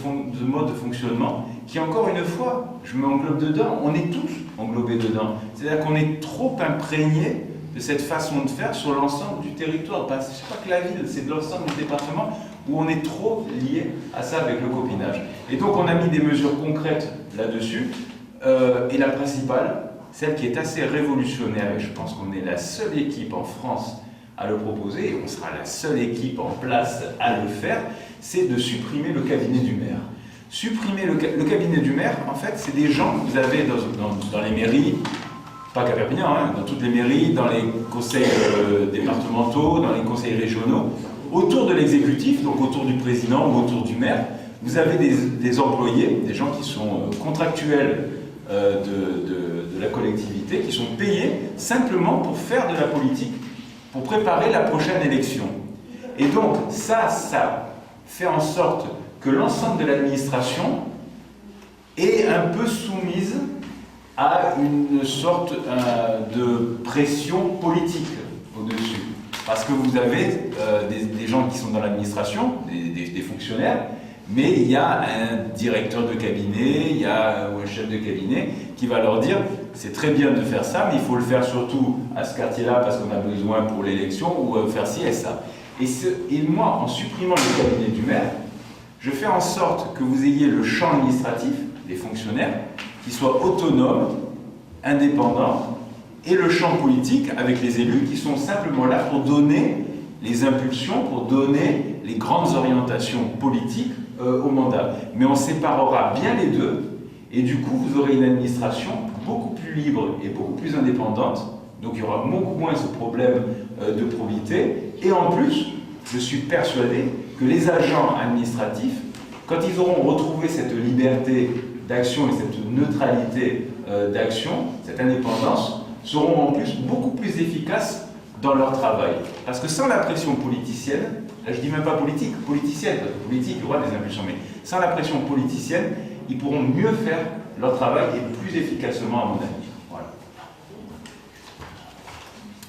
mode de fonctionnement qui, encore une fois, je m'englobe dedans, on est tous englobés dedans. C'est-à-dire qu'on est trop imprégnés de cette façon de faire sur l'ensemble du territoire. C'est pas que la ville, c'est de l'ensemble du département où on est trop lié à ça avec le copinage. Et donc on a mis des mesures concrètes là-dessus. Et la principale, celle qui est assez révolutionnaire, et je pense qu'on est la seule équipe en France à le proposer, et on sera la seule équipe en place à le faire, c'est de supprimer le cabinet du maire. Supprimer le cabinet du maire, en fait, c'est des gens que vous avez dans les mairies, pas qu'à Perpignan, hein, dans toutes les mairies, dans les conseils départementaux, dans les conseils régionaux, autour de l'exécutif, donc autour du président ou autour du maire, vous avez des employés, des gens qui sont contractuels de la collectivité, qui sont payés simplement pour faire de la politique, pour préparer la prochaine élection. Et donc, ça fait en sorte que l'ensemble de l'administration est un peu soumise à une sorte de pression politique au-dessus. Parce que vous avez des gens qui sont dans l'administration, des fonctionnaires, mais il y a un directeur de cabinet, il y a ou un chef de cabinet qui va leur dire c'est très bien de faire ça, mais il faut le faire surtout à ce quartier-là parce qu'on a besoin pour l'élection ou faire ci et ça. Et moi, en supprimant le cabinet du maire, je fais en sorte que vous ayez le champ administratif, les fonctionnaires, qui soit autonome, indépendant, et le champ politique avec les élus qui sont simplement là pour donner les impulsions, pour donner les grandes orientations politiques au mandat. Mais on séparera bien les deux, et du coup vous aurez une administration beaucoup plus libre et beaucoup plus indépendante, donc il y aura beaucoup moins ce problème de probité, et en plus, je suis persuadé que les agents administratifs, quand ils auront retrouvé cette liberté d'action et cette neutralité d'action, cette indépendance, seront en plus beaucoup plus efficaces dans leur travail. Parce que sans la pression politicienne, là je dis même pas politique, politicienne, parce que politique, il y aura des impulsions, mais sans la pression politicienne, ils pourront mieux faire leur travail et plus efficacement à mon avis. Voilà.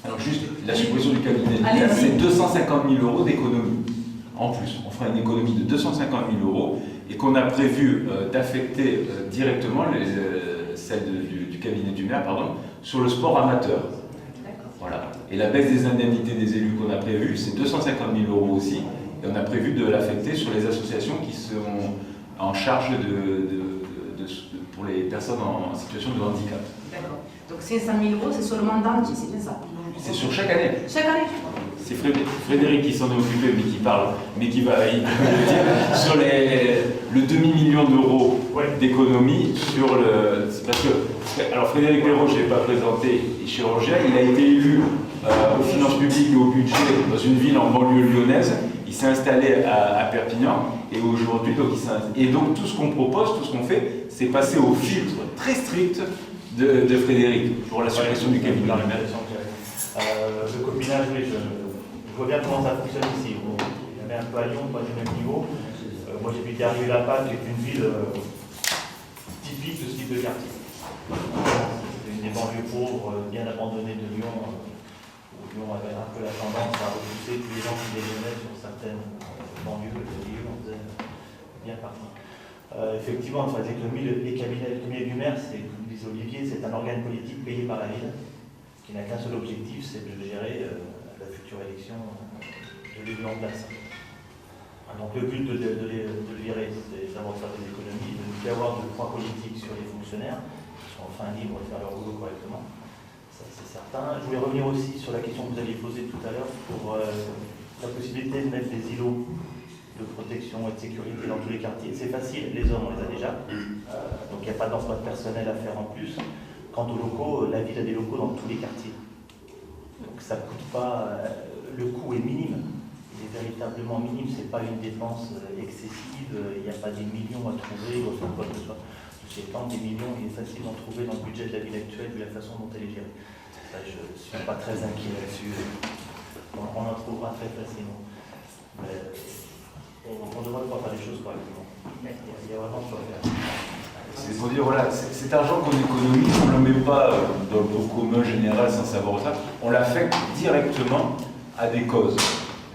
Alors juste, la suppression du cabinet du maire, c'est 250 000 € d'économie. En plus, on fera une économie de 250 000 € et qu'on a prévu d'affecter directement celle du cabinet du maire, pardon, sur le sport amateur. Voilà. Et la baisse des indemnités des élus qu'on a prévue, c'est 250 000 € aussi. Et on a prévu de l'affecter sur les associations qui seront en charge pour les personnes en situation de handicap. D'accord. Donc 500 000 €, c'est seulement d'Anti, c'est bien ça? C'est sur chaque année. Chaque année? C'est Frédéric qui s'en est occupé, mais qui parle, mais qui va il peut le dire, sur le demi-million d'euros d'économie sur le... Parce que, alors Frédéric Perrault, je ne l'ai pas présenté, il est chirurgien, il a été élu aux finances publiques et au budget dans une ville en banlieue lyonnaise, il s'est installé à Perpignan, et aujourd'hui, donc tout ce qu'on propose, tout ce qu'on fait, c'est passer au filtre très strict de Frédéric pour la suppression du cabinet. Le copinage, oui, je vois bien comment ça fonctionne ici. Bon, il y en a un peu à Lyon, pas du même niveau. Moi, j'ai pu arriver là-bas, qui est une ville typique de ce type de quartier. C'est une des banlieues pauvres, bien abandonnées de Lyon, où Lyon avait un peu la tendance à repousser tous les gens qui déjeunaient sur certaines banlieues de Lyon, on faisait bien partie. Effectivement, enfin, les cabinets du maire, c'est, comme disait Olivier, c'est un organe politique payé par la ville, qui n'a qu'un seul objectif, c'est de gérer la future élection de l'élu en place. Donc le but de le virer, c'est d'abord de faire des économies, de ne plus avoir de poids politique sur les fonctionnaires, qui sont enfin libres de faire leur boulot correctement, ça c'est certain. Je voulais revenir aussi sur la question que vous aviez posée tout à l'heure pour la possibilité de mettre des îlots de protection et de sécurité dans tous les quartiers. C'est facile, les hommes on les a déjà, donc il n'y a pas d'emploi de personnel à faire en plus. Quant aux locaux, la ville a des locaux dans tous les quartiers. Donc ça ne coûte pas, le coût est minime, il est véritablement minime, ce n'est pas une dépense excessive, il n'y a pas des millions à trouver, ou quoi que ce soit. Ceci étant, des millions, il est facile d'en trouver dans le budget de la ville actuelle, vu la façon dont elle est gérée. Ça, je ne suis pas très inquiet là-dessus, on en trouvera très facilement. Mais on devrait pouvoir faire les choses correctement. Il y a vraiment quoi faire. C'est pour dire, voilà, cet argent qu'on économise, on ne le met pas dans le commun général sans savoir ça, on l'affecte directement à des causes.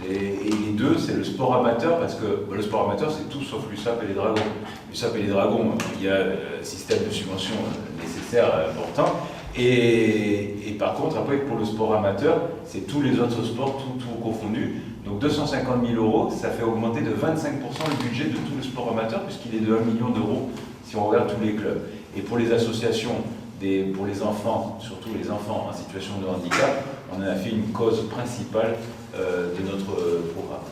Et les deux, c'est le sport amateur, parce que le sport amateur, c'est tout sauf l'USAP et les Dragons. L'USAP et les Dragons, il y a un système de subvention nécessaire, important. Et par contre, après, pour le sport amateur, c'est tous les autres sports, tout confondu. Donc 250 000 €, ça fait augmenter de 25% le budget de tout le sport amateur, puisqu'il est de 1 million d'euros si on regarde tous les clubs. Et pour les associations, pour les enfants, surtout les enfants en situation de handicap, on en a fait une cause principale de notre programme.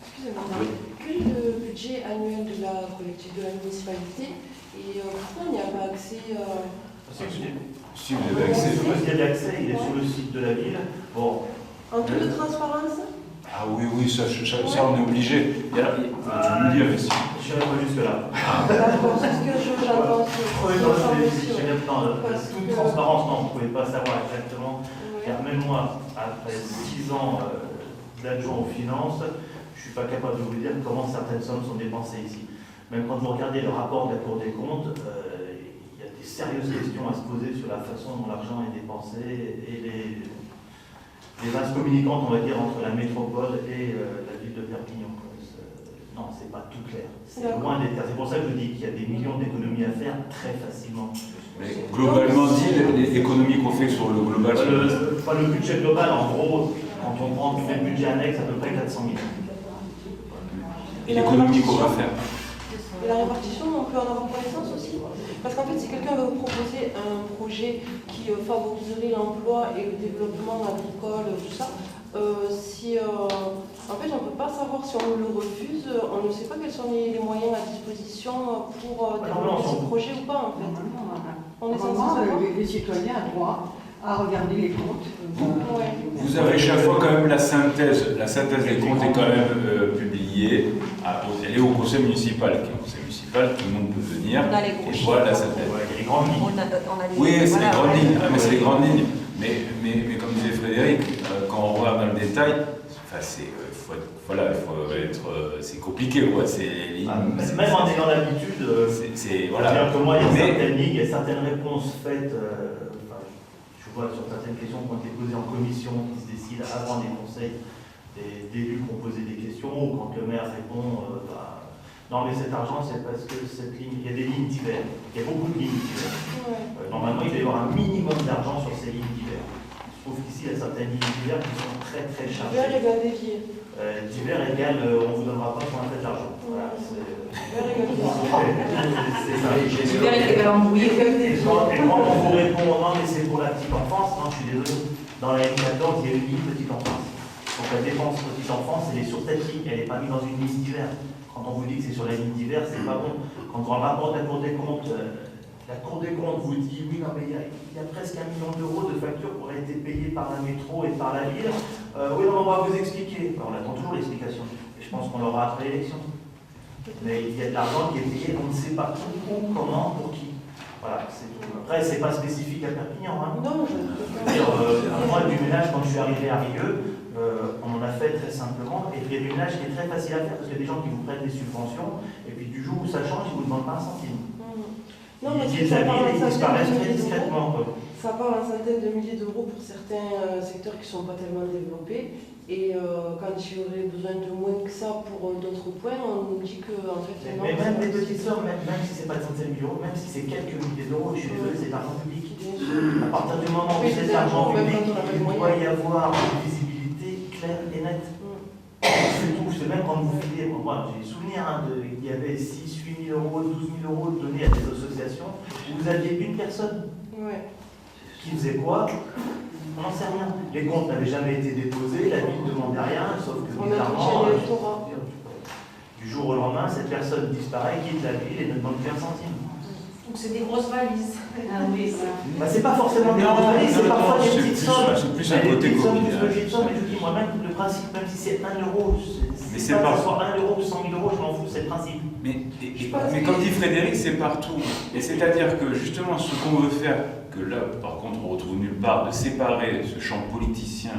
Excusez-moi, on n'a plus le budget annuel de la collectivité de la municipalité et pourquoi il n'y a pas accès Si vous avez accès. Il y a l'accès, il est sur le site de la ville. Bon. en toute transparence? Ah oui, ça on est obligé. Tu me dis, si. Je n'irai pas jusque-là. D'accord, c'est ce que j'entends sur toute transparence, non, vous ne pouvez pas savoir exactement. Car même moi, après 6 ans d'adjoint aux finances, je ne suis pas capable de vous dire comment certaines sommes sont dépensées ici. Même quand vous regardez le rapport de la Cour des comptes, il y a des sérieuses questions à se poser sur la façon dont l'argent est dépensé et des vases communicantes, on va dire, entre la métropole et la ville de Perpignan. Non, c'est pas tout clair. C'est loin d'être clair. C'est pour ça que je dis qu'il y a des millions d'économies à faire très facilement. Mais globalement dit, l'économie qu'on fait sur le global... Le budget global, en gros, quand on prend tout le budget annexe, à peu près 400 000. Et l'économie qu'on va faire. Et la répartition, on peut en avoir connaissance aussi. Parce qu'en fait, si quelqu'un veut vous proposer un projet qui favoriserait l'emploi et le développement agricole, tout ça, en fait, on ne peut pas savoir si on le refuse, on ne sait pas quels sont les moyens à disposition pour développer ce projet ou pas, en fait. On est censé savoir. Les citoyens ont droit à regarder les comptes. Vous avez chaque fois quand même la synthèse. La synthèse des comptes est quand même publiée. Elle est au conseil municipal. Qui est au conseil municipal, tout le monde peut venir et voir la synthèse. Les grandes lignes. Oui, c'est les grandes lignes. Mais c'est les grandes lignes. Mais comme disait Frédéric, quand on regarde dans le détail, c'est compliqué, quoi. Même en ayant l'habitude, voilà. que moi, il y a certaines lignes, il y a certaines réponses faites. Je vois sur certaines questions qui ont été posées en commission, qui se décident avant les conseils d'élus qui ont posé des questions, ou quand le maire répond, non mais cet argent c'est parce que cette ligne, il y a des lignes d'hiver, il y a beaucoup de lignes d'hiver. Normalement il doit y avoir un minimum d'argent sur ces lignes d'hiver. Je trouve qu'ici il y a certaines lignes d'hiver qui sont très très chargées. D'hiver égale dévié. D'hiver égale on ne vous donnera pas pour un fait d'argent. Voilà, c'est ça. D'hiver égale embrouillé. Et quand on vous répond non mais c'est pour la petite enfance, non je suis désolé, dans la ligne 14 il y a une ligne petite enfance. Donc la dépense petite enfance elle est sur cette ligne, elle n'est pas mise dans une ligne d'hiver. Quand on vous dit que c'est sur la ligne d'hiver, c'est pas bon. Quand on rapporte la Cour des comptes, vous dit oui, non, mais il y a presque 1 million d'euros de factures qui auraient été payées par la métro et par la ville. Oui, non, on va vous expliquer. On attend toujours l'explication. Et je pense qu'on l'aura après l'élection. Mais il y a de l'argent qui est payé, on ne sait pas où, comment, pour qui. Voilà, c'est tout. Après, c'est pas spécifique à Perpignan. Hein. Non, je veux dire, moi, du ménage, quand je suis arrivé à Rieux, on en a fait très simplement, et puis il y a du ménage qui est très facile à faire, parce qu'il y a des gens qui vous prennent des subventions, et puis du jour où ça change, ils ne vous demandent pas un centime. Non, mais ils disparaissent très discrètement. Ça parle en centaines de milliers d'euros pour certains secteurs qui ne sont pas tellement développés, et quand il y aurait besoin de moins que ça pour d'autres points, on nous dit que en fait... Mais même des petites sommes, même si ce n'est pas de centaines de milliers d'euros, même si c'est quelques milliers d'euros, je suis désolé, c'est de l'argent public. À partir du moment où c'est de l'argent public, il doit y avoir une visibilité claire et nette. C'est tout, c'est même quand vous filez, moi j'ai souvenir il y avait 6, 8 000 euros, 12 000 euros donnés à des associations, où vous aviez une personne qui faisait quoi? On n'en sait rien. Les comptes n'avaient jamais été déposés, la ville ne demandait rien, sauf que bizarrement, du jour au lendemain, cette personne disparaît, quitte la ville et ne demande qu'un centime. Donc c'est des grosses valises. C'est pas forcément des grosses valises, c'est parfois des petites sommes. C'est plus un côté communal. Mais je dis moi-même, le principe, même si c'est 1 euro, c'est pas que ce soit 1 euro ou 100 000 euros, je m'en fous, c'est le principe. Mais comme dit Frédéric, c'est partout. Et c'est-à-dire que justement, ce qu'on veut faire, que là, par contre, on retrouve nulle part, de séparer ce champ politicien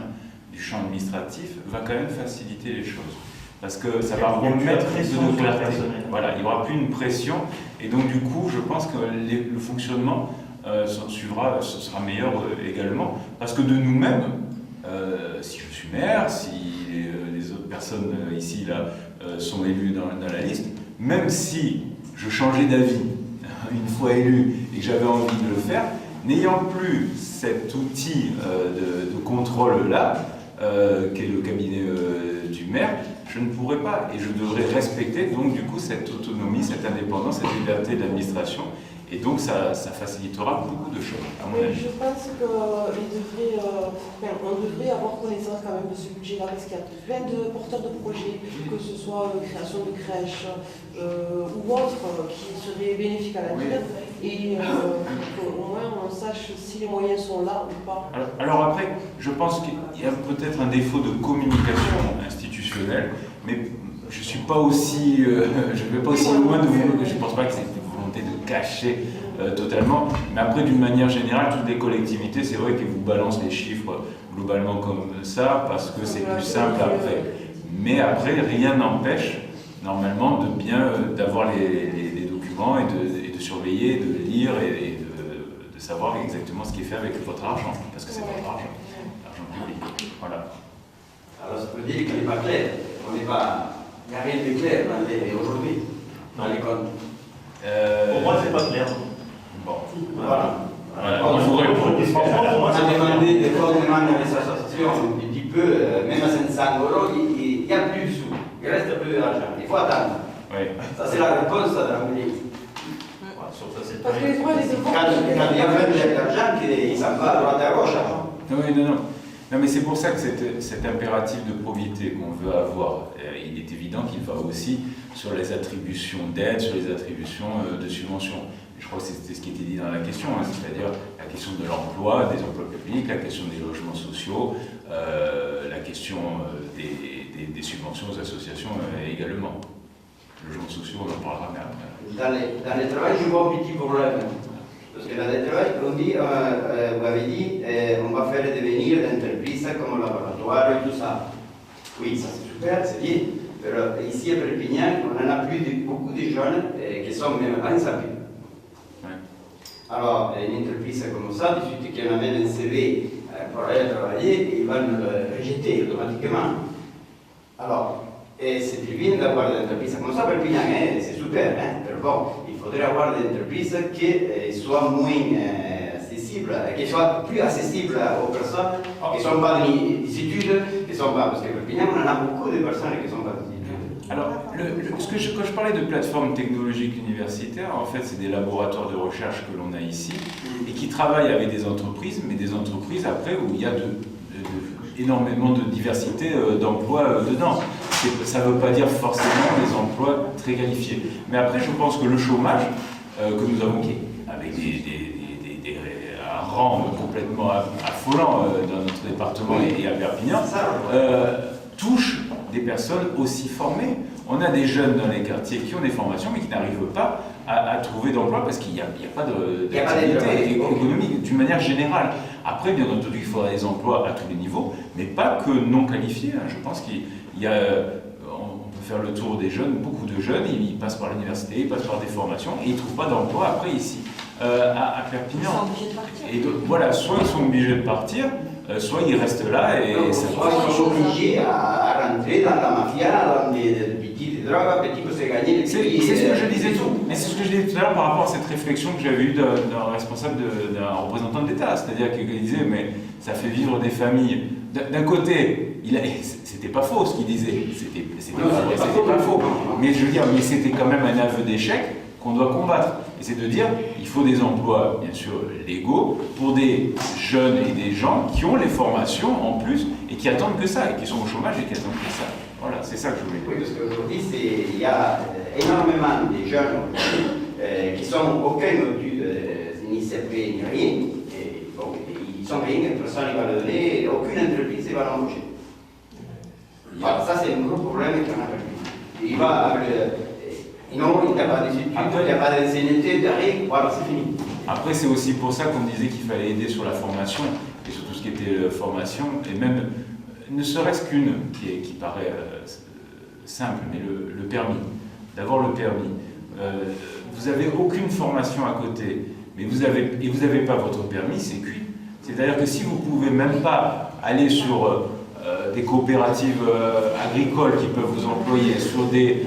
du champ administratif, va quand même faciliter les choses. Parce que ça va remettre de clarté. Voilà, il n'y aura plus une pression. Et donc, du coup, je pense que le fonctionnement suivra, ce sera meilleur également. Parce que de nous-mêmes, si je suis maire, si les autres personnes ici là, sont élues dans la liste, même si je changeais d'avis une fois élu et que j'avais envie de le faire, n'ayant plus cet outil de contrôle-là, qu'est le cabinet du maire, je ne pourrais pas et je devrais respecter donc du coup cette autonomie, cette indépendance, cette liberté d'administration. Et donc ça facilitera beaucoup de choses, à mon avis. Je pense qu'on devrait avoir connaissance quand même de ce budget-là, parce qu'il y a plein de porteurs de projets, que ce soit création de crèches ou autre, qui seraient bénéfiques à la ville, et qu'au moins on sache si les moyens sont là ou pas. Alors après, je pense qu'il y a peut-être un défaut de communication institutionnelle, mais je ne suis pas aussi, je vais pas aussi loin de vous, je ne pense pas que c'est de cacher totalement, mais après d'une manière générale toutes les collectivités c'est vrai qu'elles vous balancent les chiffres globalement comme ça parce que c'est plus simple après, mais après rien n'empêche normalement de bien d'avoir les documents et de surveiller, de lire et de savoir exactement ce qui est fait avec votre argent, parce que c'est votre argent, l'argent public. Voilà. pas clair. Il n'y a rien de clair aujourd'hui dans les comptes. Pour moi, c'est pas clair. Bon. Voilà. On vous répond. On a demandé des fortement dans les associations, un petit peu, même à 500 €, il n'y a plus de sous. Il reste un peu d'argent. Il faut attendre. Oui. Ça, c'est la réponse de la ministre. Parce que les droits et les devoirs. Quand il y a même de l'argent, il s'en va à droite et à gauche. Non, mais c'est pour ça que cet impératif de probité qu'on veut avoir, il est évident qu'il va aussi sur les attributions d'aide, sur les attributions de subventions. Je crois que c'était ce qui était dit dans la question, hein, c'est-à-dire la question de l'emploi, des emplois publics, la question des logements sociaux, la question des subventions aux associations également. Les logements sociaux, on en parlera mais Dans le travail, je vois un petit problème. Parce que dans le travail, on dit, vous avez dit, on va faire devenir d'entreprises comme laboratoire et tout ça. Oui, ça c'est super, c'est bien. Mais ici à Perpignan, on en a beaucoup de jeunes qui sont même insapiens. Alors, une entreprise comme ça, tout de suite qu'on amène un CV pour aller travailler, ils vont le rejeter automatiquement. Alors, c'est très bien d'avoir des entreprises comme ça, Perpignan, c'est super, hein, mais bon, il faudrait avoir des entreprises qui soient moins accessibles, qui soient plus accessibles aux personnes qui ne sont pas des études, qui sont pas, parce que Perpignan, on en a beaucoup de personnes qui ne sont pas des études. Alors, quand je parlais de plateformes technologiques universitaires, en fait, c'est des laboratoires de recherche que l'on a ici et qui travaillent avec des entreprises, mais des entreprises après où il y a énormément de diversité d'emplois dedans. Ça ne veut pas dire forcément des emplois très qualifiés. Mais après, je pense que le chômage que nous avons, avec un rang complètement affolant dans notre département et à Perpignan, touche des personnes aussi formées. On a des jeunes dans les quartiers qui ont des formations mais qui n'arrivent pas à trouver d'emploi parce qu'il n'y a pas d'activité économique d'une manière générale. Après, bien entendu, il faudra des emplois à tous les niveaux, mais pas que non qualifiés. Je pense qu'il y a... On peut faire le tour des jeunes, beaucoup de jeunes, ils passent par l'université, ils passent par des formations et ils ne trouvent pas d'emploi après ici, à Perpignan. Ils sont obligés de partir. Et donc, voilà, soit ils sont obligés de partir, soit ils restent là et ça soit ils sont obligés à rentrer dans la mafia, dans des petites drogues, petits pour se gagner. C'est ce que je disais mais c'est ce que je disais tout à l'heure par rapport à cette réflexion que j'avais eue d'un responsable, d'un représentant de l'État, c'est-à-dire qu'il disait mais ça fait vivre des familles. D'un côté, c'était pas faux ce qu'il disait, c'était pas faux, mais je veux dire, mais c'était quand même un aveu d'échec qu'on doit combattre. Et c'est de dire, il faut des emplois, bien sûr, légaux, pour des jeunes et des gens qui ont les formations en plus, et qui attendent que ça, et qui sont au chômage et qui attendent que ça. Voilà, c'est ça que je voulais dire. Oui, parce qu'aujourd'hui, il y a énormément de jeunes qui sont aucun étude, ni CP, ni rien, et bon, ils sont rien, personne ne va le donner, aucune entreprise ne va l'embaucher. Voilà, ça c'est un gros problème qu'on a perdu. Il va avec non, il n'y a pas d'études, il n'y a pas d'ancienneté, de rien, voilà, c'est fini. Après, c'est aussi pour ça qu'on disait qu'il fallait aider sur la formation, et sur tout ce qui était formation, et même, ne serait-ce qu'une, qui paraît simple, mais le permis. D'abord le permis. Vous n'avez aucune formation à côté, mais vous n'avez pas votre permis, c'est cuit. C'est-à-dire que si vous ne pouvez même pas aller sur des coopératives agricoles qui peuvent vous employer sur des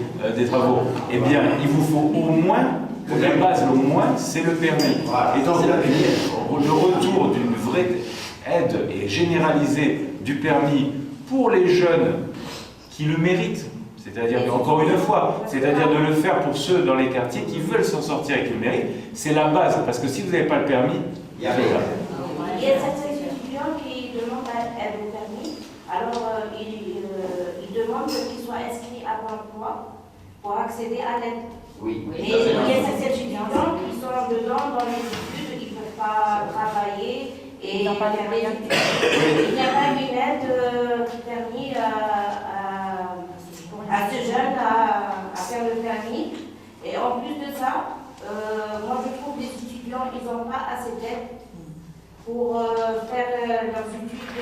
travaux, eh bien, il vous faut au moins, la base, au moins, c'est le permis. Voilà, et donc, c'est l'avenir. Le retour d'une vraie aide et généralisée du permis pour les jeunes qui le méritent, c'est-à-dire, encore une fois, c'est-à-dire de le faire pour ceux dans les quartiers qui veulent s'en sortir et qui le méritent, c'est la base, parce que si vous n'avez pas le permis, il y a certains étudiants qui demandent à être au permis, alors ils demandent qu'ils soient inscrits à Pôle emploi pour accéder à l'aide. Oui. Mais il y a certains étudiants qui sont dedans dans les études, ils ne peuvent pas travailler et il n'y a pas une aide qui permet à ces jeunes à faire le permis. Et en plus de ça, moi je trouve que les étudiants, ils n'ont pas assez d'aide pour faire leurs études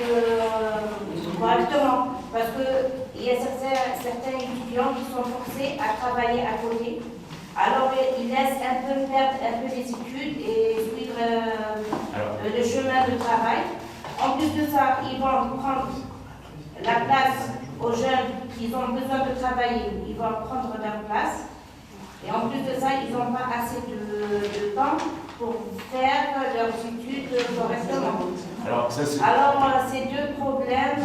correctement. Parce qu'il y a certains étudiants qui sont forcés à travailler à côté. Alors ils laissent un peu perdre un peu les études et suivre le chemin de travail. En plus de ça, ils vont prendre la place aux jeunes s'ils ont besoin de travailler, ils vont prendre leur place. Et en plus de ça, ils n'ont pas assez de temps pour faire leurs études correctement. Alors, ces deux problèmes...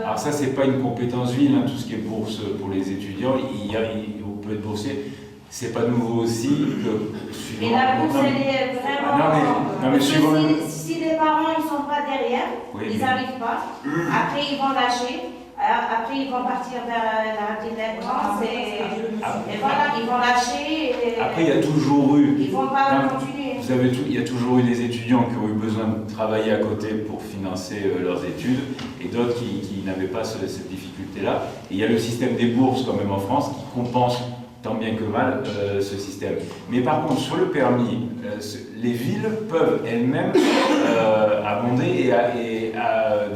Alors ça, c'est pas une compétence ville, hein, tout ce qui est bourse pour les étudiants, on peut être boursier. C'est pas nouveau aussi que suivant... Et la bourse, elle est vraiment... Non, mais suivant... si les parents ils sont pas derrière, oui, ils n'arrivent pas. Après, ils vont lâcher. Après, ils vont partir vers la délinquance et voilà, ils vont lâcher. Après, il y a toujours eu... Ils ne vont pas continuer. Vous savez, il y a toujours eu des étudiants qui ont eu besoin de travailler à côté pour financer leurs études et d'autres qui n'avaient pas cette difficulté-là. Et il y a le système des bourses quand même en France qui compense tant bien que mal ce système. Mais par contre, sur le permis, les villes peuvent elles-mêmes abonder et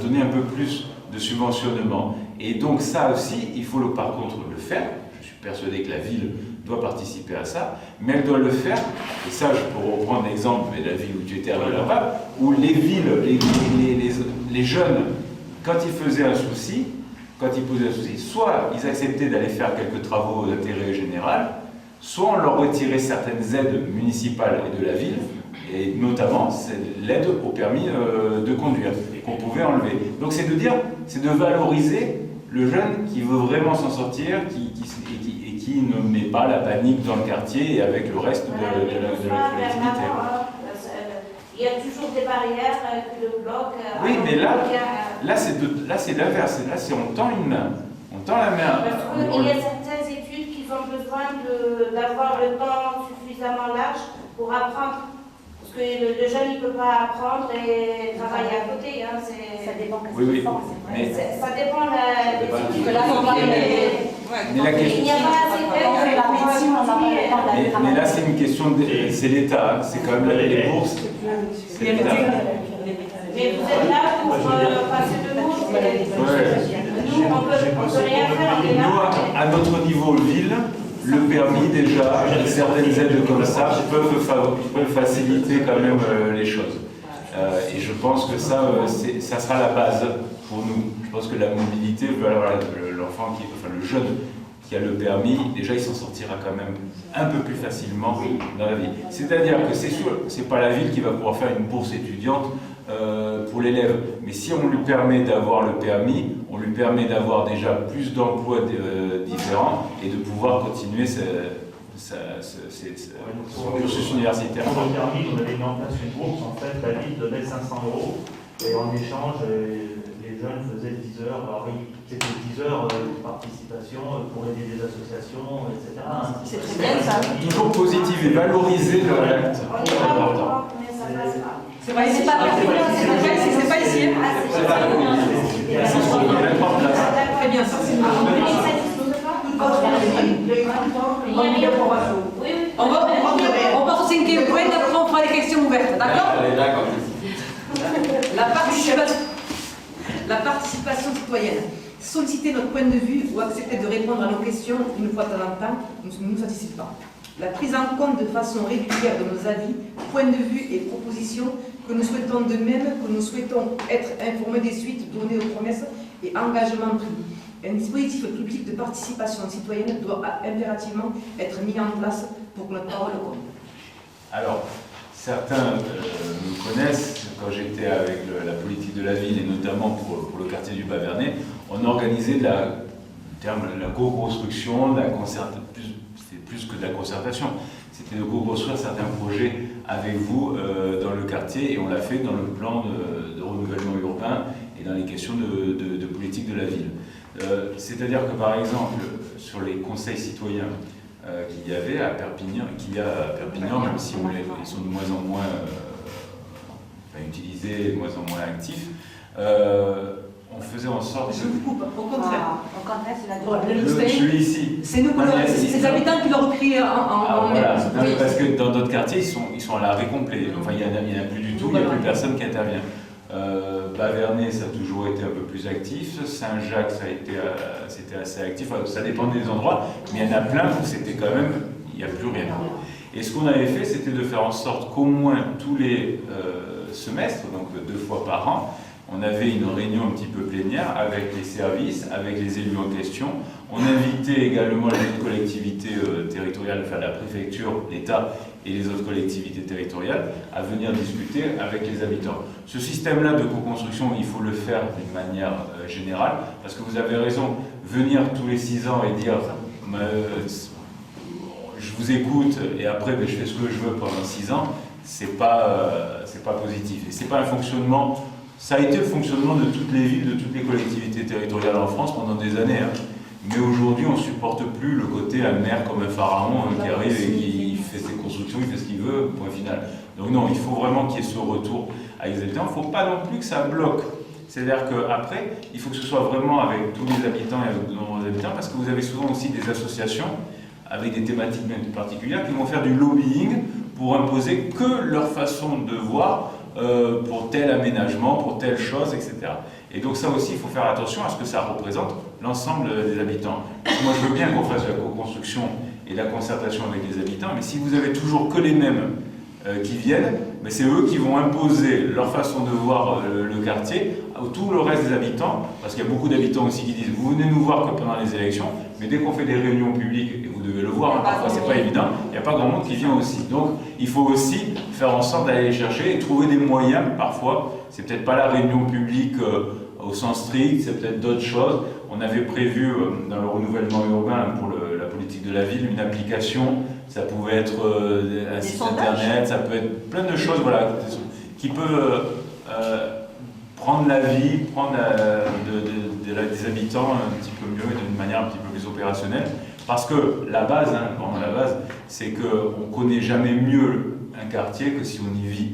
donner un peu plus de subventionnement. Et donc ça aussi, il faut par contre le faire. Je suis persuadé que la ville doit participer à ça, mais elle doit le faire, et ça je peux reprendre l'exemple de la ville où tu étais arrivé là-bas, où les villes, les jeunes, quand ils faisaient un souci, soit ils acceptaient d'aller faire quelques travaux d'intérêt général, soit on leur retirait certaines aides municipales et de la ville, et notamment l'aide au permis de conduire, qu'on pouvait enlever. Donc c'est de valoriser le jeune qui veut vraiment s'en sortir, qui ne met pas la panique dans le quartier et avec le reste de la collectivité. Il y a toujours des barrières que le bloc... Oui, mais là c'est l'inverse. Là, on tend une main. On tend la main. Parce qu'il y a certaines études qui ont besoin d'avoir le temps suffisamment large pour apprendre. Parce que le jeune, il ne peut pas apprendre et travailler à côté. Hein, ça dépend de oui. Ça dépend des études. Mais la question... Il n'y a pas assez de... Mais là, c'est une question... C'est l'État. C'est quand même les bourses. C'est l'État. Mais vous êtes là pour passer de bourse. Nous, on peut rien faire. Nous, à notre niveau ville, le permis déjà, certaines aides comme ça peuvent faciliter quand même les choses. Et je pense que ça sera la base pour nous. Je pense que la mobilité, l'enfant, le jeune qui a le permis, déjà il s'en sortira quand même un peu plus facilement dans la vie. C'est-à-dire que c'est sûr, c'est pas la ville qui va pouvoir faire une bourse étudiante pour l'élève, mais si on lui permet d'avoir le permis, on lui permet d'avoir déjà plus d'emplois différents et de pouvoir continuer son cursus universitaire. Pour le permis, on avait mis en place une bourse, en fait, la ville donnait 500 € et en échange, les jeunes faisaient 10 heures. Alors oui, c'était 10 heures de participation pour aider des associations, etc. C'est très bien ça. Toujours positif et valoriser le acte. C'est pas ici. C'est pas ici. C'est ce qu'on peut mettre en place. Très bien, ça c'est on passe au 5e point, après on fera les questions ouvertes, d'accord? D'accord. La participation citoyenne. Solliciter notre point de vue ou accepter de répondre à nos questions une fois de temps en temps ne nous satisfait pas. La prise en compte de façon régulière de nos avis, points de vue et propositions que nous souhaitons de même que nous souhaitons être informés des suites données aux promesses et engagements pris. Un dispositif public de participation citoyenne doit impérativement être mis en place pour que notre parole compte. Alors, certains me connaissent, quand j'étais avec la politique de la ville, et notamment pour le quartier du Bas-Vernay, on organisait de la co-construction, c'était plus que de la concertation, c'était de co-construire certains projets avec vous dans le quartier, et on l'a fait dans le plan de renouvellement urbain et dans les questions de politique de la ville. C'est-à-dire que par exemple, sur les conseils citoyens qu'il y avait à Perpignan, même si ils sont de moins en moins utilisés, de moins en moins actifs, on faisait en sorte... Je vous coupe, au contraire. Au contraire, c'est la celui ici. C'est nous, c'est les habitants qui l'ont repris en voilà. Parce que dans d'autres quartiers, ils sont à l'arrêt complet. Enfin, il n'y en a plus du tout, il n'y a plus personne qui intervient. Bas-Vernay, ça a toujours été un peu plus actif. Saint-Jacques, c'était assez actif. Enfin, ça dépend des endroits, mais il y en a plein où c'était quand même, il n'y a plus rien. Et ce qu'on avait fait, c'était de faire en sorte qu'au moins tous les semestres, donc 2 fois par an, on avait une réunion un petit peu plénière avec les services, avec les élus en question. On invitait également les autres collectivités territoriales, enfin la préfecture, l'État et les autres collectivités territoriales à venir discuter avec les habitants. Ce système-là de co-construction, il faut le faire d'une manière générale, parce que vous avez raison, venir tous les 6 ans et dire je vous écoute et après je fais ce que je veux pendant 6 ans, c'est pas positif. Et c'est pas un fonctionnement, ça a été le fonctionnement de toutes les villes, de toutes les collectivités territoriales en France pendant des années. Hein. Mais aujourd'hui, on ne supporte plus le côté un maire comme un pharaon qui arrive et qui fait ses constructions, il fait ce qu'il veut, point final. Donc non, il faut vraiment qu'il y ait ce retour avec les habitants. Il ne faut pas non plus que ça bloque. C'est-à-dire qu'après, il faut que ce soit vraiment avec tous les habitants et avec de nombreux habitants, parce que vous avez souvent aussi des associations avec des thématiques bien particulières qui vont faire du lobbying pour imposer que leur façon de voir pour tel aménagement, pour telle chose, etc. Et donc ça aussi, il faut faire attention à ce que ça représente l'ensemble des habitants. Moi, je veux bien qu'on fasse la co-construction et la concertation avec les habitants, mais si vous avez toujours que les mêmes qui viennent, mais c'est eux qui vont imposer leur façon de voir le quartier à tout le reste des habitants, parce qu'il y a beaucoup d'habitants aussi qui disent « vous venez nous voir que pendant les élections », mais dès qu'on fait des réunions publiques, et vous devez le voir, hein, parfois c'est pas évident, il n'y a pas grand monde qui vient aussi. Donc il faut aussi faire en sorte d'aller les chercher et trouver des moyens, parfois, c'est peut-être pas la réunion publique au sens strict, c'est peut-être d'autres choses. On avait prévu dans le renouvellement urbain pour la politique de la ville une application, ça pouvait être un site internet, ça peut être plein de choses voilà, qui peuvent prendre la vie, prendre des habitants un petit peu mieux et d'une manière un petit peu plus opérationnelle. Parce que la base, hein, vraiment la base, c'est qu'on ne connaît jamais mieux un quartier que si on y vit,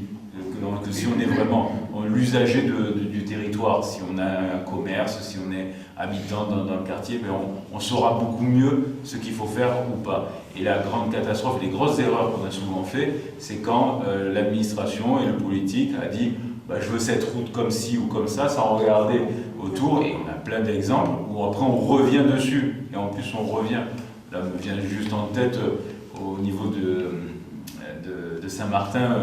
que si on est vraiment l'usager du territoire, si on a un commerce, si on est habitant dans le quartier, ben on saura beaucoup mieux ce qu'il faut faire ou pas. Et la grande catastrophe, les grosses erreurs qu'on a souvent fait, c'est quand l'administration et le politique a dit bah, je veux cette route comme ci ou comme ça, sans regarder autour, et on a plein d'exemples où après on revient dessus, et en plus on revient. Là, me vient juste en tête au niveau de Saint-Martin,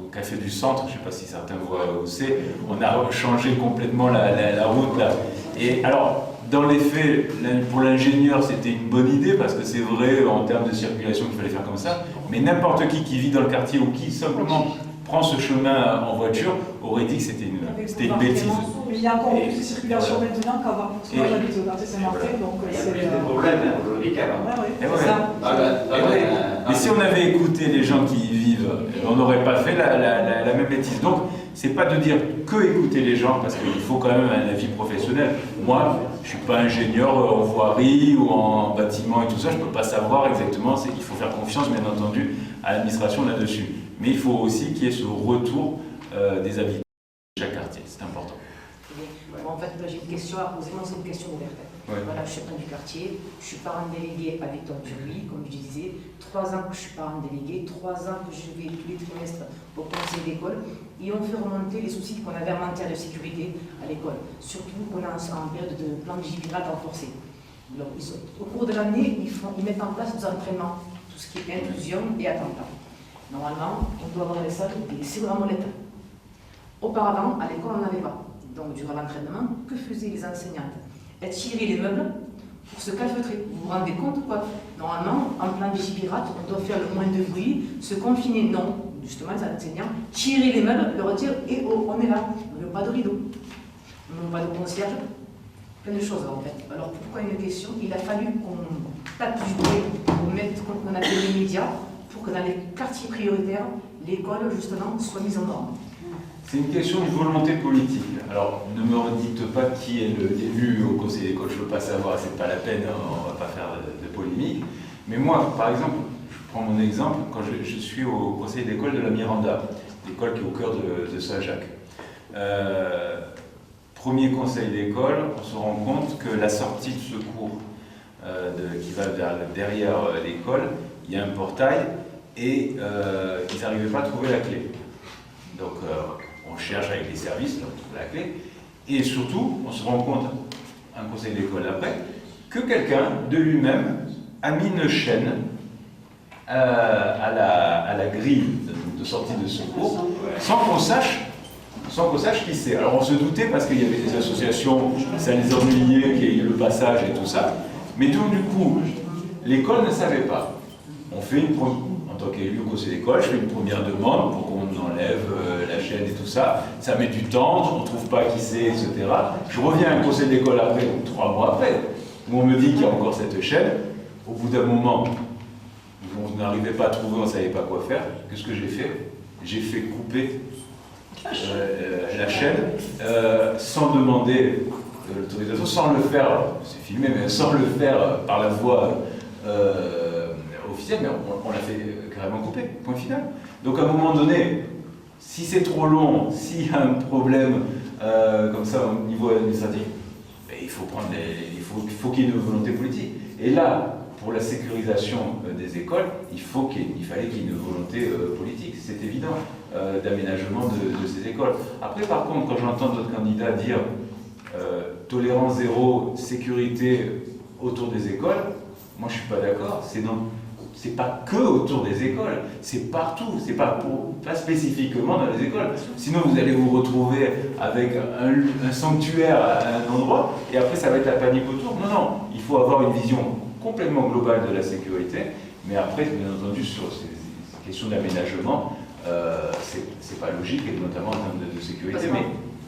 au Café du Centre, je ne sais pas si certains voient où c'est, on a changé complètement la route là. Et alors, dans les faits, pour l'ingénieur, c'était une bonne idée, parce que c'est vrai en termes de circulation qu'il fallait faire comme ça, mais n'importe qui vit dans le quartier ou qui simplement prend ce chemin en voiture aurait dit que c'était une bêtise. Mais il y a encore plus de circulation maintenant qu'avant. Parce que moi j'habite au quartier Saint-Martin, donc c'est des problèmes aujourd'hui qu'avant. Mais si on avait écouté les gens qui y vivent, on n'aurait pas fait la même bêtise. Donc, c'est pas de dire que écouter les gens, parce qu'il faut quand même un avis professionnel. Moi, je suis pas ingénieur en voirie ou en bâtiment et tout ça, je peux pas savoir exactement. Il faut faire confiance, bien entendu, à l'administration là-dessus. Mais il faut aussi qu'il y ait ce retour des habitants de chaque quartier, c'est important. En fait, j'ai une question à poser, moi c'est une question ouverte. Ouais. Voilà, je suis près du quartier, je suis parent délégué à Victor-Duruy, comme je disais, 3 ans que je suis parent délégué, 3 ans que je vais tous les trimestres au conseil d'école, et on fait remonter les soucis qu'on avait en matière de sécurité à l'école, surtout qu'on est en période de plan de vigilance renforcé. Donc, au cours de l'année, ils mettent en place des entraînements, tout ce qui est intrusion et attentat. Normalement, on doit avoir les salles et c'est vraiment l'État. Auparavant, à l'école, on n'avait pas. Donc, durant l'entraînement, que faisaient les enseignantes? Elles tiraient les meubles pour se calfeutrer. Vous vous rendez compte quoi? Normalement, en plan vigipirate, on doit faire le moins de bruit, se confiner, non. Justement, les enseignants tirer les meubles, le retirer et oh, on est là. On n'a pas de rideau, on n'a pas de concierge, plein de choses en fait. Alors, pourquoi une question? Il a fallu qu'on tape du doigt, qu'on appelle les médias, pour que dans les quartiers prioritaires, l'école, justement, soit mise en norme. C'est une question de volonté politique. Alors, ne me redites pas qui est l'élu au conseil d'école, je ne veux pas savoir, c'est pas la peine, on ne va pas faire de polémique. Mais moi, par exemple, je prends mon exemple, quand je suis au conseil d'école de la Miranda, l'école qui est au cœur de Saint-Jacques. Premier conseil d'école, on se rend compte que la sortie de secours qui va derrière l'école, il y a un portail et ils n'arrivaient pas à trouver la clé. Donc, on cherche avec les services, on trouve la clé, et surtout, on se rend compte, un conseil d'école après, que quelqu'un de lui-même a mis une chaîne à la grille de sortie de secours, sans qu'on sache sans qu'on sache qui c'est. Alors on se doutait parce qu'il y avait des associations, ça les ennuyait, qu'il y ait le passage et tout ça. Mais donc du coup, l'école ne savait pas. On fait en tant qu'élu au conseil d'école, je fais une première demande pour qu'on enlève la chaîne et tout ça. Ça met du temps, on ne trouve pas qui c'est, etc. Je reviens à un conseil d'école après, donc 3 mois après, où on me dit qu'il y a encore cette chaîne. Au bout d'un moment, on n'arrivait pas à trouver, on ne savait pas quoi faire. Qu'est-ce que j'ai fait? J'ai fait couper la chaîne sans demander l'autorisation, sans le faire, c'est filmé, mais sans le faire par la voie officielle, mais on l'a fait carrément couper, point final. Donc à un moment donné, si c'est trop long, s'il y a un problème comme ça au niveau administratif, ben, il faut qu'il y ait une volonté politique. Et là, pour la sécurisation des écoles, il fallait qu'il y ait une volonté politique, c'est évident, d'aménagement de ces écoles. Après, par contre, quand j'entends d'autres candidats dire tolérance zéro, sécurité autour des écoles, moi je ne suis pas d'accord. C'est pas que autour des écoles, c'est partout, c'est pas spécifiquement dans les écoles. Sinon vous allez vous retrouver avec un sanctuaire à un endroit et après ça va être la panique autour. Non, non, il faut avoir une vision complètement globale de la sécurité, mais après, bien entendu, sur ces questions d'aménagement, c'est pas logique, et notamment en termes de sécurité, mais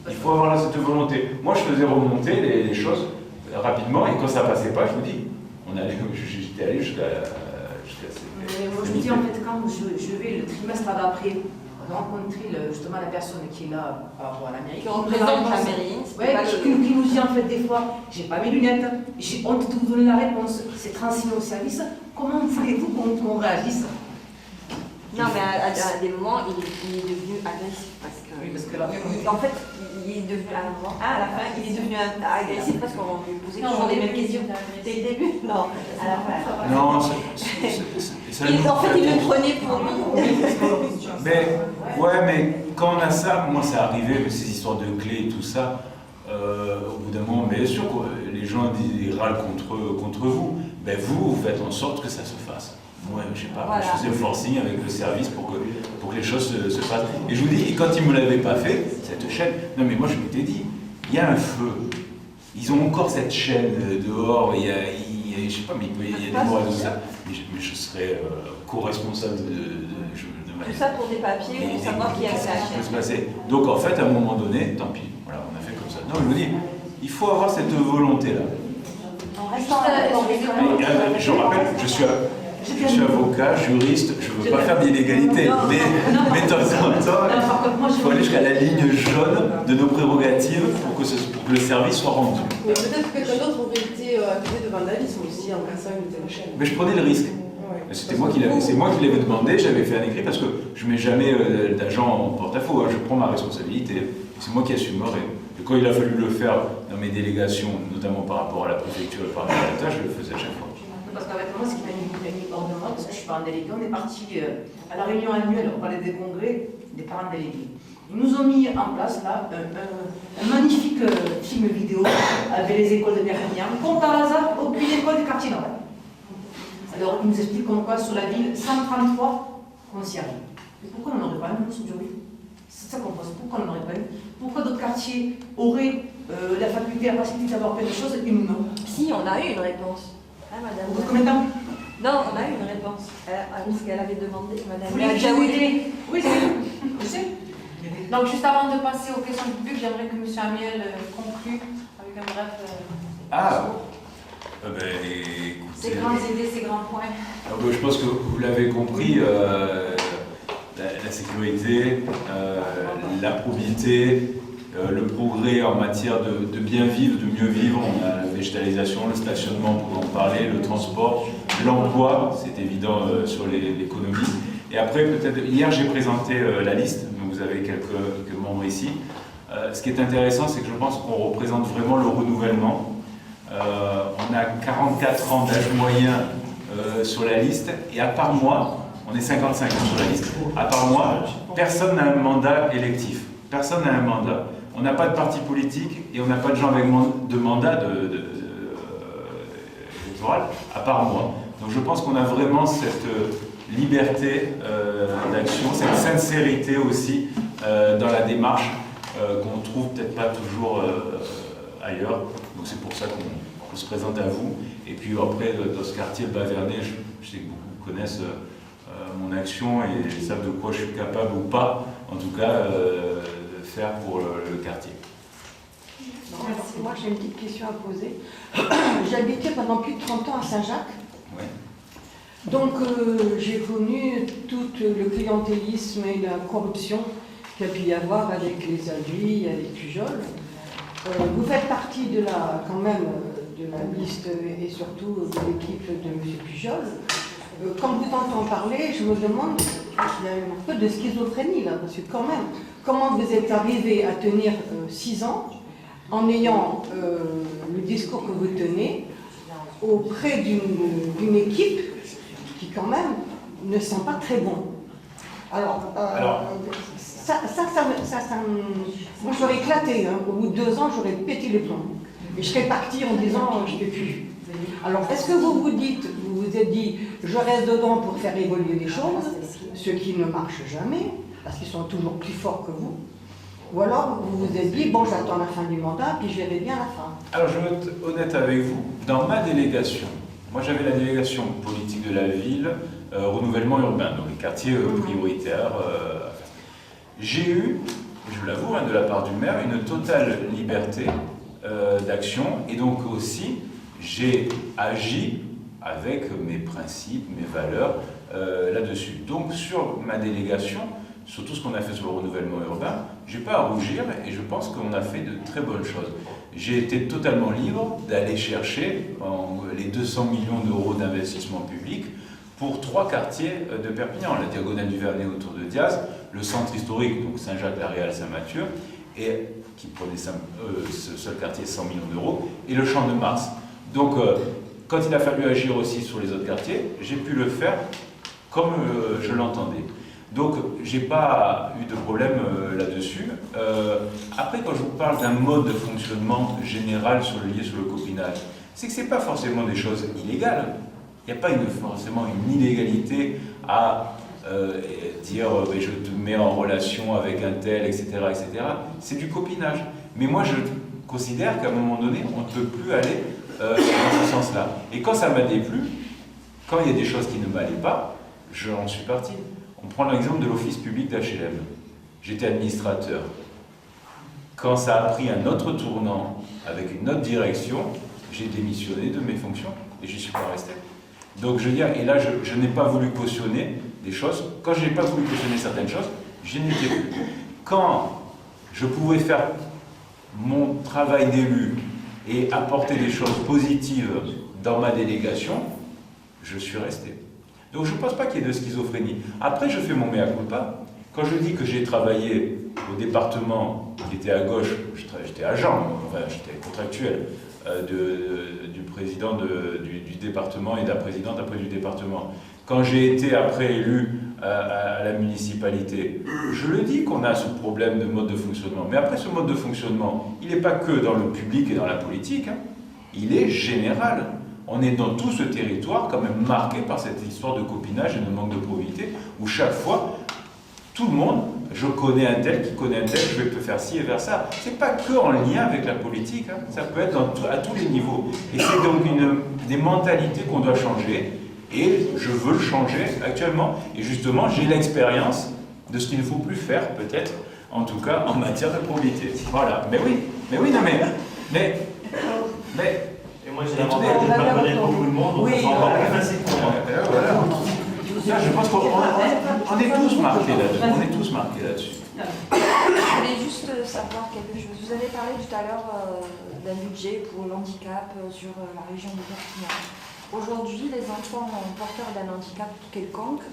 il faut avoir cette volonté. Moi, je faisais remonter les choses rapidement, et quand ça passait pas, je vous dis, j'étais allé jusqu'à moi, je vous dis, en fait, quand je vais le trimestre d'après rencontrer justement la personne qui est là par rapport à la mairie, qui représente la mairie, qui nous dit en fait des fois, j'ai pas mes lunettes, j'ai honte de vous donner la réponse, c'est transmis au service, comment voulez-vous qu'on réagisse? Non, mais à des moments, il est devenu agressif parce que. Oui, parce que là, en fait, il est devenu à la fin, il est devenu agressif parce qu'on lui posait toujours les mêmes questions. Dès le début? Non, à la fin. Non, en fait, il le prenait pour lui. Mais quand on a ça, moi ça arrivait, ces histoires de clés et tout ça, au bout d'un moment, mais bien sûr, les gens ils râlent contre vous, ben vous faites en sorte que ça se fasse. Moi, je sais pas, je faisais le forcing avec le service pour que les choses se fassent. Et je vous dis, et quand ils ne me l'avaient pas fait, cette chaîne, non mais moi je m'étais dit, il y a un feu, ils ont encore cette chaîne dehors, il y a je sais pas, mais il y a des mots à tout ça, mais je serais co-responsable de ma tout ça pour des papiers, pour savoir qui a accès à la chaîne. Donc en fait, à un moment donné, tant pis, voilà, on a fait comme ça. Non, je vous dis, il faut avoir cette volonté-là. Je rappelle, je suis avocat, juriste, je ne veux pas faire d'illégalité, mais de temps en temps, il faut aller jusqu'à la ligne jaune de nos prérogatives pour que le service soit rendu. Mais peut-être que quelqu'un d'autre aurait été accusé de vandalisme aussi en cassant une telle chaîne. Mais je prenais le risque. C'est moi qui l'avais demandé, j'avais fait un écrit parce que je ne mets jamais d'agent en porte-à-faux, hein, je prends ma responsabilité, c'est moi qui assumerai. Et quand il a fallu le faire dans mes délégations, notamment par rapport à la préfecture et par rapport à l'État, je le faisais à chaque fois. Parce qu'avec moi, ce qui m'a mis hors de moi, parce que je ne suis pas en délégué, on est parti à la réunion annuelle, on parlait des congrès des parents délégués. Ils nous ont mis en place là un magnifique film vidéo avec les écoles de Perpignan. Comme par hasard, aucune école du quartier nord. Alors, ils nous expliquent comme quoi sur la ville, 133 concierges. Mais pourquoi on n'aurait pas eu aujourd'hui? C'est ça qu'on pose. Pourquoi on n'aurait pas eu? Pourquoi d'autres quartiers auraient la faculté, la possibilité d'avoir plein de choses et nous non? Si, on a eu une réponse. Ah, madame. Au bout de combien de temps? Non, on a eu une réponse. Ce qu'elle avait demandé, madame. Vous voulez que oui, je sais. Donc, juste avant de passer aux questions du public, j'aimerais que M. Amiel conclue avec un bref. Écoutez, ces grandes idées, ces grands points. Je pense que vous l'avez compris, la sécurité, la probité, le progrès en matière de bien vivre, de mieux vivre, on a la végétalisation, le stationnement pour en parler, le transport, l'emploi, c'est évident sur l'économie. Et après, peut-être, hier j'ai présenté la liste, donc vous avez quelques membres ici. Ce qui est intéressant, c'est que je pense qu'on représente vraiment le renouvellement. On a 44 ans d'âge moyen sur la liste, et à part moi, on est 55 ans sur la liste, à part moi, personne n'a un mandat électif. Personne n'a un mandat. On n'a pas de parti politique et on n'a pas de gens avec de mandat électoral, à part moi. Donc je pense qu'on a vraiment cette liberté d'action, cette sincérité aussi dans la démarche. qu'on ne trouve peut-être pas toujours ailleurs. Donc c'est pour ça qu'on se présente à vous. Et puis après, dans ce quartier, le Bas-Vernay, je sais que beaucoup connaissent mon action et savent de quoi je suis capable ou pas, en tout cas, de faire pour le quartier. Moi, j'ai une petite question à poser. J'ai habité pendant plus de 30 ans à Saint-Jacques. Ouais. Donc, j'ai connu tout le clientélisme et la corruption qu'il y a pu y avoir avec les Alduy, avec Pujol. Vous faites partie de quand même de la liste et surtout de l'équipe de M. Pujol. Quand vous entendez parler, je me demande, il y a un peu de schizophrénie là, parce que quand même, comment vous êtes arrivé à tenir 6 ans en ayant le discours que vous tenez auprès d'une équipe qui quand même ne sent pas très bon. Alors moi j'aurais éclaté, hein. Au bout de 2 ans j'aurais pété les plombs. Et je serais partie en disant je ne peux plus. Alors est-ce que vous vous êtes dit je reste dedans pour faire évoluer les choses, ce qui ne marche jamais, parce qu'ils sont toujours plus forts que vous, ou alors vous vous êtes dit bon j'attends la fin du mandat puis je verrai bien la fin. Alors je vais être honnête avec vous, dans ma délégation, moi j'avais la délégation politique de la ville, renouvellement urbain, donc les quartiers prioritaires. J'ai eu, je l'avoue, de la part du maire, une totale liberté d'action, et donc aussi j'ai agi avec mes principes, mes valeurs là-dessus. Donc sur ma délégation, sur tout ce qu'on a fait sur le renouvellement urbain, je n'ai pas à rougir et je pense qu'on a fait de très bonnes choses. J'ai été totalement libre d'aller chercher les 200 millions d'euros d'investissement public pour 3 quartiers de Perpignan, la diagonale du Vernet autour de Diaz, le centre historique, donc Saint-Jacques-la-Réal, Saint-Mathieu, et qui prenait ce seul quartier 100 millions d'euros, et le Champ de Mars. Donc, quand il a fallu agir aussi sur les autres quartiers, j'ai pu le faire comme je l'entendais. Donc, j'ai pas eu de problème là-dessus. Après, quand je vous parle d'un mode de fonctionnement général lié sur le copinage, c'est que c'est pas forcément des choses illégales. Il n'y a pas forcément une illégalité à dire je te mets en relation avec un tel, etc. etc. C'est du copinage. Mais moi, je considère qu'à un moment donné, on ne peut plus aller dans ce sens-là. Et quand ça m'a déplu, quand il y a des choses qui ne m'allaient pas, j'en suis parti. On prend l'exemple de l'office public d'HLM. J'étais administrateur. Quand ça a pris un autre tournant, avec une autre direction, j'ai démissionné de mes fonctions et je n'y suis pas resté. Donc je veux dire, et là je n'ai pas voulu cautionner des choses. Quand je n'ai pas voulu cautionner certaines choses, je n'y étais plus. Quand je pouvais faire mon travail d'élu et apporter des choses positives dans ma délégation, je suis resté. Donc je ne pense pas qu'il y ait de schizophrénie. Après, je fais mon mea culpa. Quand je dis que j'ai travaillé au département qui était à gauche, j'étais agent, enfin j'étais contractuel du président du département et de la présidente après du département. Quand j'ai été après élu à la municipalité, je le dis qu'on a ce problème de mode de fonctionnement. Mais après, ce mode de fonctionnement, il n'est pas que dans le public et dans la politique, hein. Il est général. On est dans tout ce territoire quand même marqué par cette histoire de copinage et de manque de probité, où chaque fois, tout le monde, je connais un tel qui connaît un tel, je vais te faire ci et faire ça. C'est pas que en lien avec la politique, hein. Ça peut être à tous les niveaux. Et c'est donc des mentalités qu'on doit changer, et je veux le changer actuellement. Et justement, j'ai l'expérience de ce qu'il ne faut plus faire, peut-être, en tout cas en matière de probité. Voilà. Mais non mais et moi j'ai l'avantage de ne pas connaître beaucoup de monde, donc c'est encore plus facile pour moi. Là, je pense qu'on est tous marqués là-dessus. On est tous marqués là-dessus. Je voulais juste savoir quelque chose. Vous avez parlé tout à l'heure d'un budget pour l'handicap sur la région de Perpignan. Aujourd'hui, les enfants porteurs d'un handicap quelconque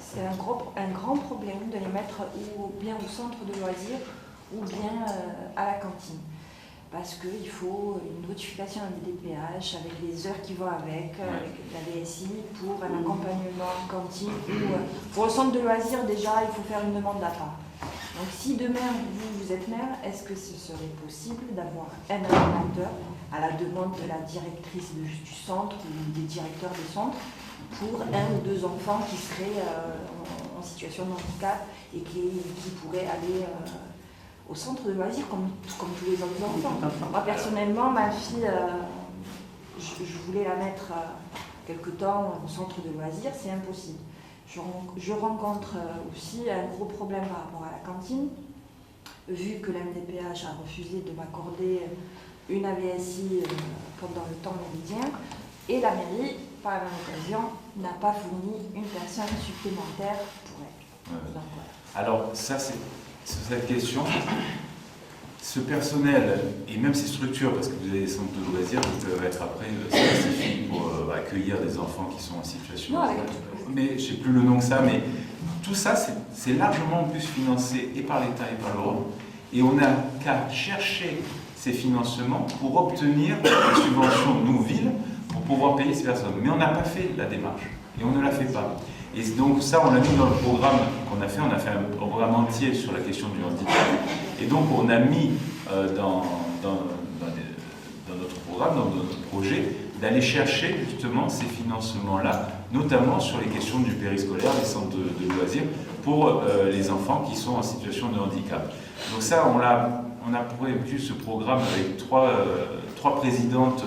c'est un grand problème de les mettre ou bien au centre de loisirs ou bien à la cantine. Parce qu'il faut une notification à l'IDPH avec les heures qui vont avec la DSI pour un accompagnement en cantine. Pour le centre de loisirs, déjà, il faut faire une demande à part. Donc si demain, vous êtes maire, est-ce que ce serait possible d'avoir un animateur à la demande de la directrice du centre ou des directeurs des centres pour 1 ou 2 enfants qui seraient en situation de handicap et qui pourraient aller au centre de loisirs comme tous les autres enfants. Moi personnellement, ma fille, je voulais la mettre quelque temps au centre de loisirs, c'est impossible. Je rencontre aussi un gros problème par rapport à la cantine, vu que l'MDPH a refusé de m'accorder une AVSI pendant le temps méridien, et la mairie, par la même occasion, n'a pas fourni une personne supplémentaire pour elle. Ouais. Donc, voilà. Alors ça, c'est sur cette question, ce personnel et même ces structures, parce que vous avez des centres de loisirs qui peuvent être après spécifiques pour accueillir des enfants qui sont en situation... Non, mais je ne sais plus le nom que ça, mais tout ça, c'est largement en plus financé et par l'État et par l'Europe. Et on n'a qu'à chercher ces financements pour obtenir des subventions, nous, villes, pour pouvoir payer ces personnes. Mais on n'a pas fait la démarche, et on ne la fait pas. Et donc ça, on l'a mis dans le programme qu'on a fait. On a fait un programme entier sur la question du handicap. Et donc on a mis dans notre programme, dans notre projet, d'aller chercher justement ces financements-là, notamment sur les questions du périscolaire, des centres de loisirs, pour les enfants qui sont en situation de handicap. Donc ça, on a prévu ce programme avec trois présidentes,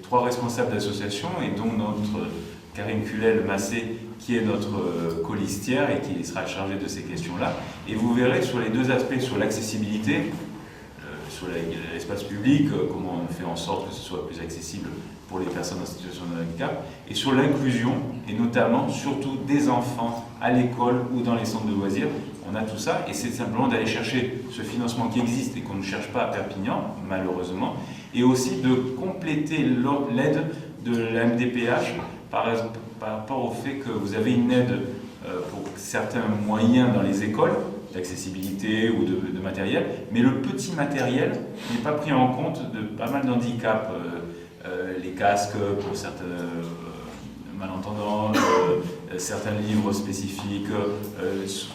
3 responsables d'associations, et dont notre Karine Culel-Massé, qui est notre colistière et qui sera chargée de ces questions-là. Et vous verrez sur les 2 aspects, sur l'accessibilité, sur l'espace public, comment on fait en sorte que ce soit plus accessible pour les personnes en situation de handicap, et sur l'inclusion, et notamment, surtout des enfants à l'école ou dans les centres de loisirs. On a tout ça, et c'est simplement d'aller chercher ce financement qui existe et qu'on ne cherche pas à Perpignan, malheureusement, et aussi de compléter l'aide de la MDPH par rapport au fait que vous avez une aide pour certains moyens dans les écoles, d'accessibilité ou de matériel, mais le petit matériel n'est pas pris en compte de pas mal d'handicaps, les casques pour certains malentendants, certains livres spécifiques,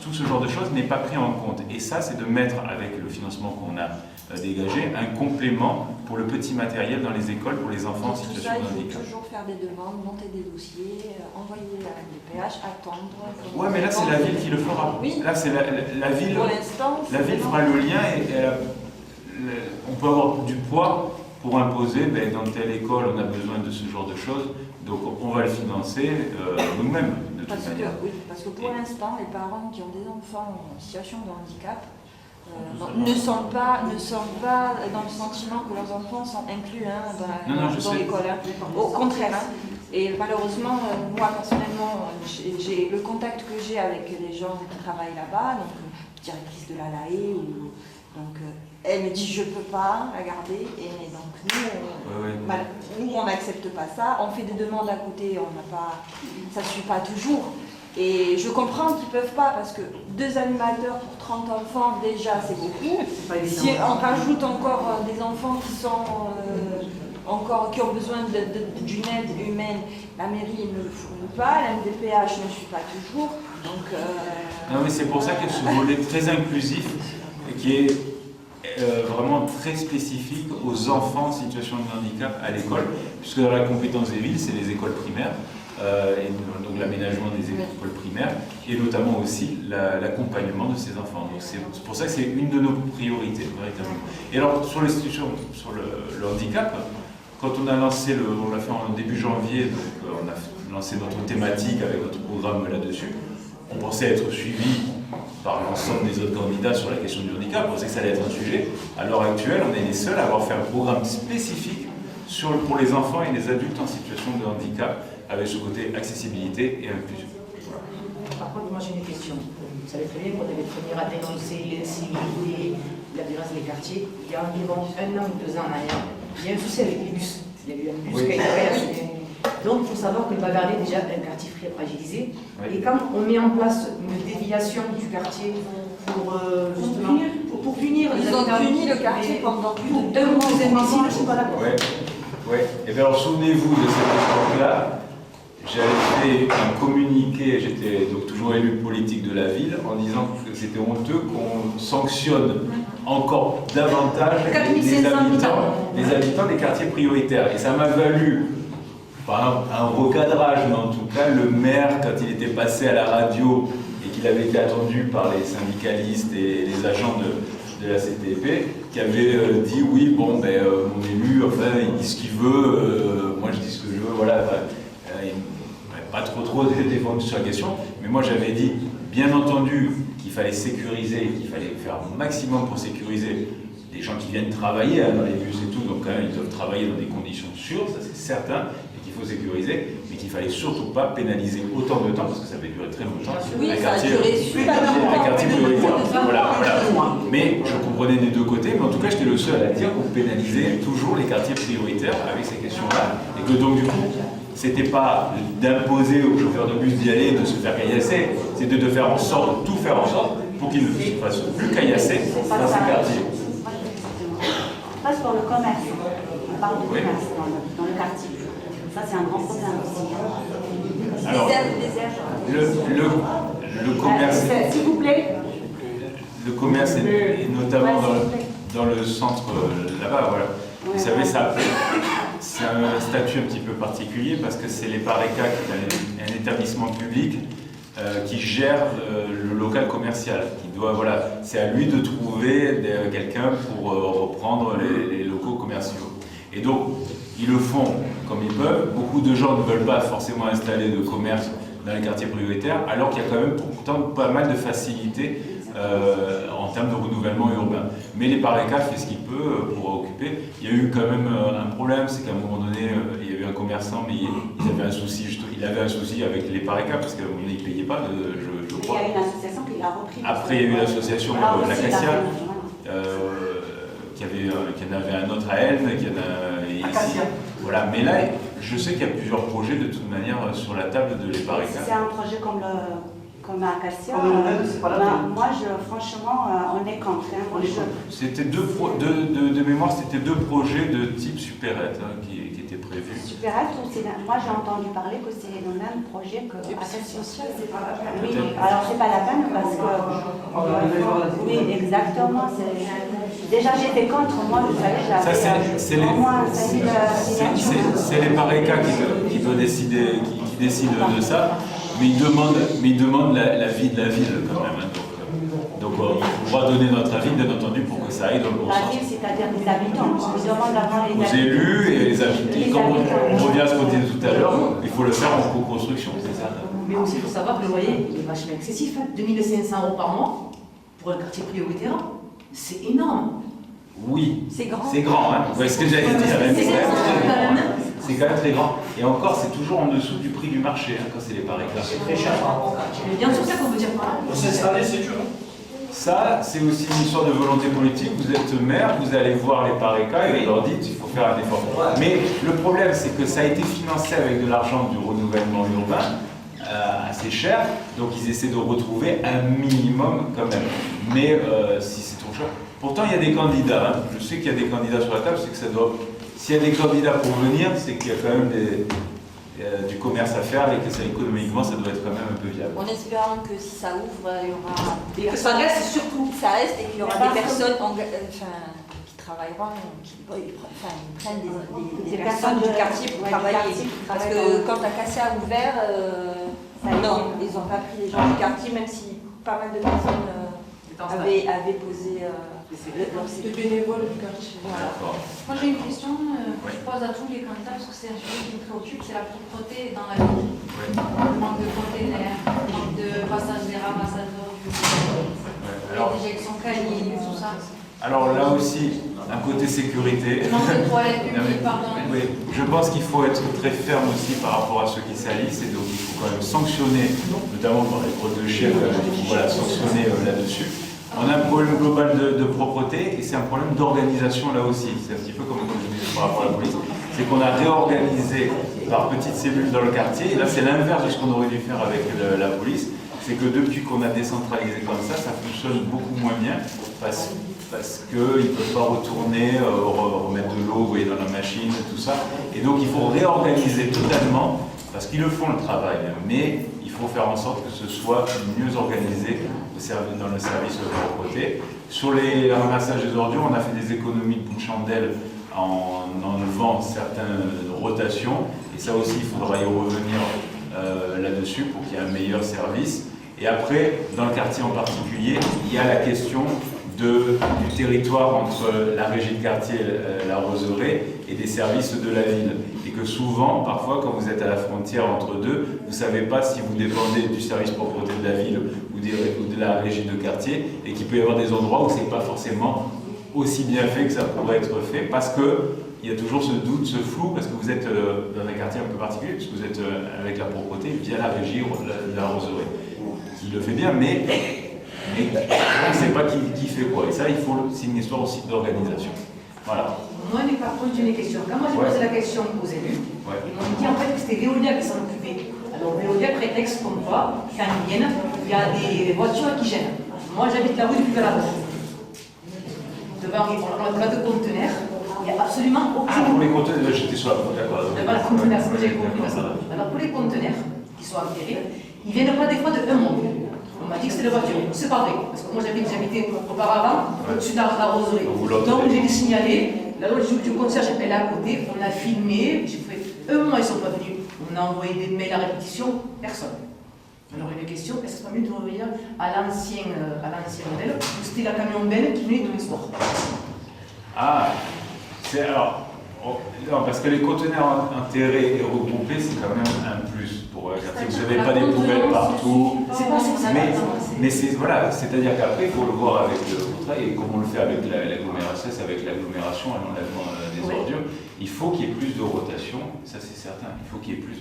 tout ce genre de choses n'est pas pris en compte. Et ça, c'est de mettre, avec le financement qu'on a dégagé, un complément pour le petit matériel dans les écoles pour les enfants en situation de handicap. Il faut toujours faire des demandes, monter des dossiers, envoyer à la MDPH, attendre. Ouais, mais là, c'est la ville qui le fera. Oui. Là, c'est la ville. Pour l'instant, la ville fera le lien et on peut avoir du poids pour imposer, dans telle école, on a besoin de ce genre de choses, donc on va le financer nous-mêmes, de toute manière. Parce que pour l'instant, les parents qui ont des enfants en situation de handicap ne sont pas dans le sentiment que leurs enfants sont inclus dans l'école. Au contraire. Et malheureusement, moi personnellement, j'ai le contact que j'ai avec les gens qui travaillent là-bas, donc directrice de la LAE, donc elle me dit je ne peux pas la garder, et donc nous on n'accepte pas ça, on fait des demandes à côté, ça ne suit pas toujours. Et je comprends qu'ils ne peuvent pas, parce que 2 animateurs pour 30 enfants, déjà, c'est beaucoup. Si on rajoute encore des enfants qui sont qui ont besoin d'une aide humaine, la mairie ne le fournit pas, la MDPH ne suit pas toujours. Donc, non, mais c'est pour ça qu'il y a ce volet très inclusif qui est vraiment très spécifique aux enfants en situation de handicap à l'école, puisque dans la compétence des villes, c'est les écoles primaires. Et donc l'aménagement des écoles primaires et notamment aussi l'accompagnement de ces enfants. Donc c'est pour ça que c'est une de nos priorités véritablement. Et alors sur le handicap, quand on a lancé on l'a fait en début janvier, donc on a lancé notre thématique avec notre programme là-dessus. On pensait être suivi par l'ensemble des autres candidats sur la question du handicap. On pensait que ça allait être un sujet. À l'heure actuelle, on est les seuls à avoir fait un programme spécifique pour les enfants et les adultes en situation de handicap, avec ce côté accessibilité et inclusion. Voilà. Par contre, moi j'ai une question. Vous savez très bien qu'on est les premiers à dénoncer l'incivilité, la violence des quartiers. Il y a environ 1 an ou 2 ans en arrière, il y a un souci avec les bus. Il y a eu un bus qui a été... Donc il faut savoir que le Bas-Vernay est déjà un quartier très fragilisé. Oui. Et quand on met en place une déviation du quartier pour justement pour punir les habitants... Ils ont puni le quartier pendant plus de 2 mois. Je ne suis pas d'accord. Oui. Et bien alors souvenez-vous de cette époque-là, j'avais fait un communiqué, j'étais donc toujours élu politique de la ville, en disant que c'était honteux qu'on sanctionne encore davantage les habitants des quartiers prioritaires. Et ça m'a valu, pas un recadrage, mais en tout cas le maire, quand il était passé à la radio et qu'il avait été attendu par les syndicalistes et les agents de la CTP, qui avait dit oui, bon, ben, mon élu, enfin, il dit ce qu'il veut, moi je dis ce que je veux, voilà. Pas trop défendu sur la question, mais moi j'avais dit, bien entendu, qu'il fallait sécuriser, qu'il fallait faire un maximum pour sécuriser les gens qui viennent travailler dans les bus et tout, donc quand même ils doivent travailler dans des conditions sûres, ça c'est certain, et qu'il faut sécuriser, mais qu'il fallait surtout pas pénaliser autant de temps, parce que ça avait duré très longtemps. Oui, ça a duré super longtemps. Les quartiers prioritaires. Voilà. Mais je comprenais des deux côtés, mais en tout cas j'étais le seul à dire qu'on pénalisait toujours les quartiers prioritaires avec ces questions-là, et que donc du coup, c'était pas d'imposer aux chauffeurs de bus d'y aller et de se faire caillasser, c'était de faire en sorte, de tout faire en sorte pour qu'ils ne se fassent plus caillasser dans ces quartiers. On passe pour le commerce. On parle de commerce dans le quartier. Ça, c'est un grand problème aussi. Alors, le commerce, s'il vous plaît. Le commerce est notamment dans le centre là-bas, voilà. Vous savez, ça, c'est un statut un petit peu particulier parce que c'est les PARECA, qui est un établissement public qui gère le local commercial. Qui doit, voilà, c'est à lui de trouver quelqu'un pour reprendre les locaux commerciaux. Et donc, ils le font comme ils peuvent. Beaucoup de gens ne veulent pas forcément installer de commerce dans les quartiers prioritaires, alors qu'il y a quand même pourtant pas mal de facilités en termes de renouvellement urbain. Mais les PARECA fait ce qu'il peut pour occuper. Il y a eu quand même un problème, c'est qu'à un moment donné, il y avait un commerçant, mais il avait un souci avec les PARECA, parce qu'à un moment donné, il ne payait pas, je crois. Il y a une association qui l'a repris. Après, il y a eu l'association l'Acacia, qui en avait un autre à Elne, qui en a ici. Voilà. Mais là, je sais qu'il y a plusieurs projets de toute manière sur la table de les PARECA. C'est un projet comme Acacia. Moi, franchement, on est contre. C'était de mémoire, c'était deux projets de type supérette qui étaient prévus. Supérette, moi j'ai entendu parler que c'est le même projet que Acacia. Oui, alors c'est pas la peine parce que. Oui, exactement. Déjà j'étais contre, moi vous savez, j'avais au moins 5 000 c'est les PARECA qui doivent décider, qui décident de ça. Mais ils demandent l'avis de la ville quand même. Hein, donc on va donner notre avis, bien entendu, pour que ça aille dans le bon sens. La ville, c'est-à-dire les habitants. On demande d'avoir aux élus et les habitants. Comme on revient à ce qu'on disait tout à l'heure, il faut le faire en co-construction, c'est ça. Mais aussi, il faut savoir que le loyer est vachement excessif. 2 500 € par mois pour un quartier prioritaire, c'est énorme. Oui, c'est grand. C'est grand, hein. Vous voyez ce que j'allais dire. C'est quand même très grand. Et encore, c'est toujours en dessous du prix du marché, hein, quand c'est les PARECA. C'est très cher par rapport au quartier. Mais bien sûr, ça qu'on veut dire par là. Cette année, c'est dur. Ça, c'est aussi une histoire de volonté politique. Vous êtes maire, vous allez voir les PARECA et vous leur dites qu'il faut faire un effort. Mais le problème, c'est que ça a été financé avec de l'argent du renouvellement urbain, assez cher, donc ils essaient de retrouver un minimum quand même. Mais si c'est trop cher. Pourtant, il y a des candidats. Hein. Je sais qu'il y a des candidats sur la table, c'est que ça doit. S'il y a des candidats pour venir, c'est qu'il y a quand même du commerce à faire et que ça, économiquement, ça doit être quand même un peu viable. En espérant que si ça ouvre, il y aura. Et que ça reste surtout. Ça reste et qu'il y aura des personnes qui travailleront, qui prennent des personnes du quartier pour travailler. Parce que quand Acacia a ouvert, non, ils n'ont pas pris les gens du quartier, même si pas mal de personnes avaient posé de bénévoles du quartier. Voilà. Moi j'ai une question que je pose à tous les candidats parce que c'est un sujet qui me préoccupe, c'est la propreté dans la ville. Le manque de containers, le manque de passage des ramassages d'ordures, les déjections canines, tout ça. Alors là aussi, un côté sécurité. Manque de toilettes publiques, pardon. Oui, je pense qu'il faut être très ferme aussi par rapport à ceux qui salissent et donc il faut quand même sanctionner, notamment dans les crottes de chien, voilà, sanctionner là-dessus. On a un problème global de propreté et c'est un problème d'organisation là aussi. C'est un petit peu comme je disais par rapport à la police. C'est qu'on a réorganisé par petites cellules dans le quartier. Et là, c'est l'inverse de ce qu'on aurait dû faire avec la police. C'est que depuis qu'on a décentralisé comme ça fonctionne beaucoup moins bien parce qu'ils ne peuvent pas retourner, remettre de l'eau dans la machine, tout ça. Et donc, il faut réorganiser totalement parce qu'ils le font le travail. Mais il faut faire en sorte que ce soit mieux organisé dans le service de propreté. Sur les ramassages des ordures, on a fait des économies de bout de chandelle en enlevant certaines rotations. Et ça aussi, il faudra y revenir là-dessus pour qu'il y ait un meilleur service. Et après, dans le quartier en particulier, il y a la question du territoire entre la régie de quartier, la roseraie, et des services de la ville. Et que souvent, parfois, quand vous êtes à la frontière entre deux, vous ne savez pas si vous dépendez du service propreté de la ville ou de la régie de quartier, et qu'il peut y avoir des endroits où ce n'est pas forcément aussi bien fait que ça pourrait être fait, parce qu'il y a toujours ce doute, ce flou, parce que vous êtes dans un quartier un peu particulier, puisque vous êtes avec la propreté via la régie de la roseraie, qui le fait bien, mais on ne sait pas qui fait quoi. Et ça, c'est une histoire aussi d'organisation. Voilà. Moi, par contre, j'ai une question. Quand moi j'ai posé la question aux élus, ils m'ont dit en fait que c'était Veolia qui s'en occupait. Alors Veolia prétexte comme quoi, quand ils viennent, il y a des voitures qui gênent. Moi, j'habite la rue du Galadon. Devant on a deux conteneurs, il n'y a absolument aucun. Pour les conteneurs, j'étais sur la d'accord. Voilà, conteneurs, c'est ce que j'ai compris. Alors pour les conteneurs qui sont enterrés, ils viennent pas des fois de un mois. On m'a dit que c'était la voiture. C'est pas vrai. Parce que moi j'habitais auparavant au-dessus de la roseraie. Donc j'ai dû signaler. La loi du concierge, elle est à côté. On a filmé. J'ai fait un mois, ils ne sont pas venus. On a envoyé des mails à répétition. Personne. Alors une question, est-ce que c'est pas mieux de revenir à l'ancien modèle où c'était la camion belle qui venait tous les soirs? Ah, c'est alors. Non, parce que les conteneurs enterrés et regroupés, c'est quand même un plus pour un quartier. Vous n'avez pas des poubelles partout. Mais voilà, c'est-à-dire qu'après, il faut le voir avec le contrat, et comme on le fait avec l'agglomération, c'est avec l'agglomération et l'enlèvement des ordures, il faut qu'il y ait plus de rotation, ça c'est certain, il faut qu'il y ait plus.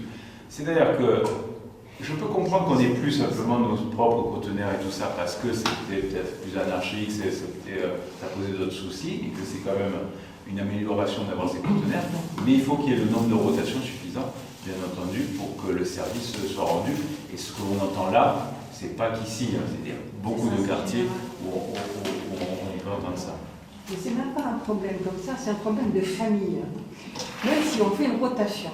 C'est-à-dire que je peux comprendre qu'on ait plus simplement nos propres conteneurs et tout ça, parce que c'était peut-être plus anarchique, ça posait d'autres soucis, et que c'est quand même une amélioration d'avoir ces conteneurs, mais il faut qu'il y ait le nombre de rotations suffisant, bien entendu, pour que le service soit rendu. Et ce que l'on entend là, c'est pas qu'ici, c'est-à-dire beaucoup de quartiers où on peut entendre ça. Mais c'est même pas un problème comme ça, c'est un problème de famille. Même si on fait une rotation,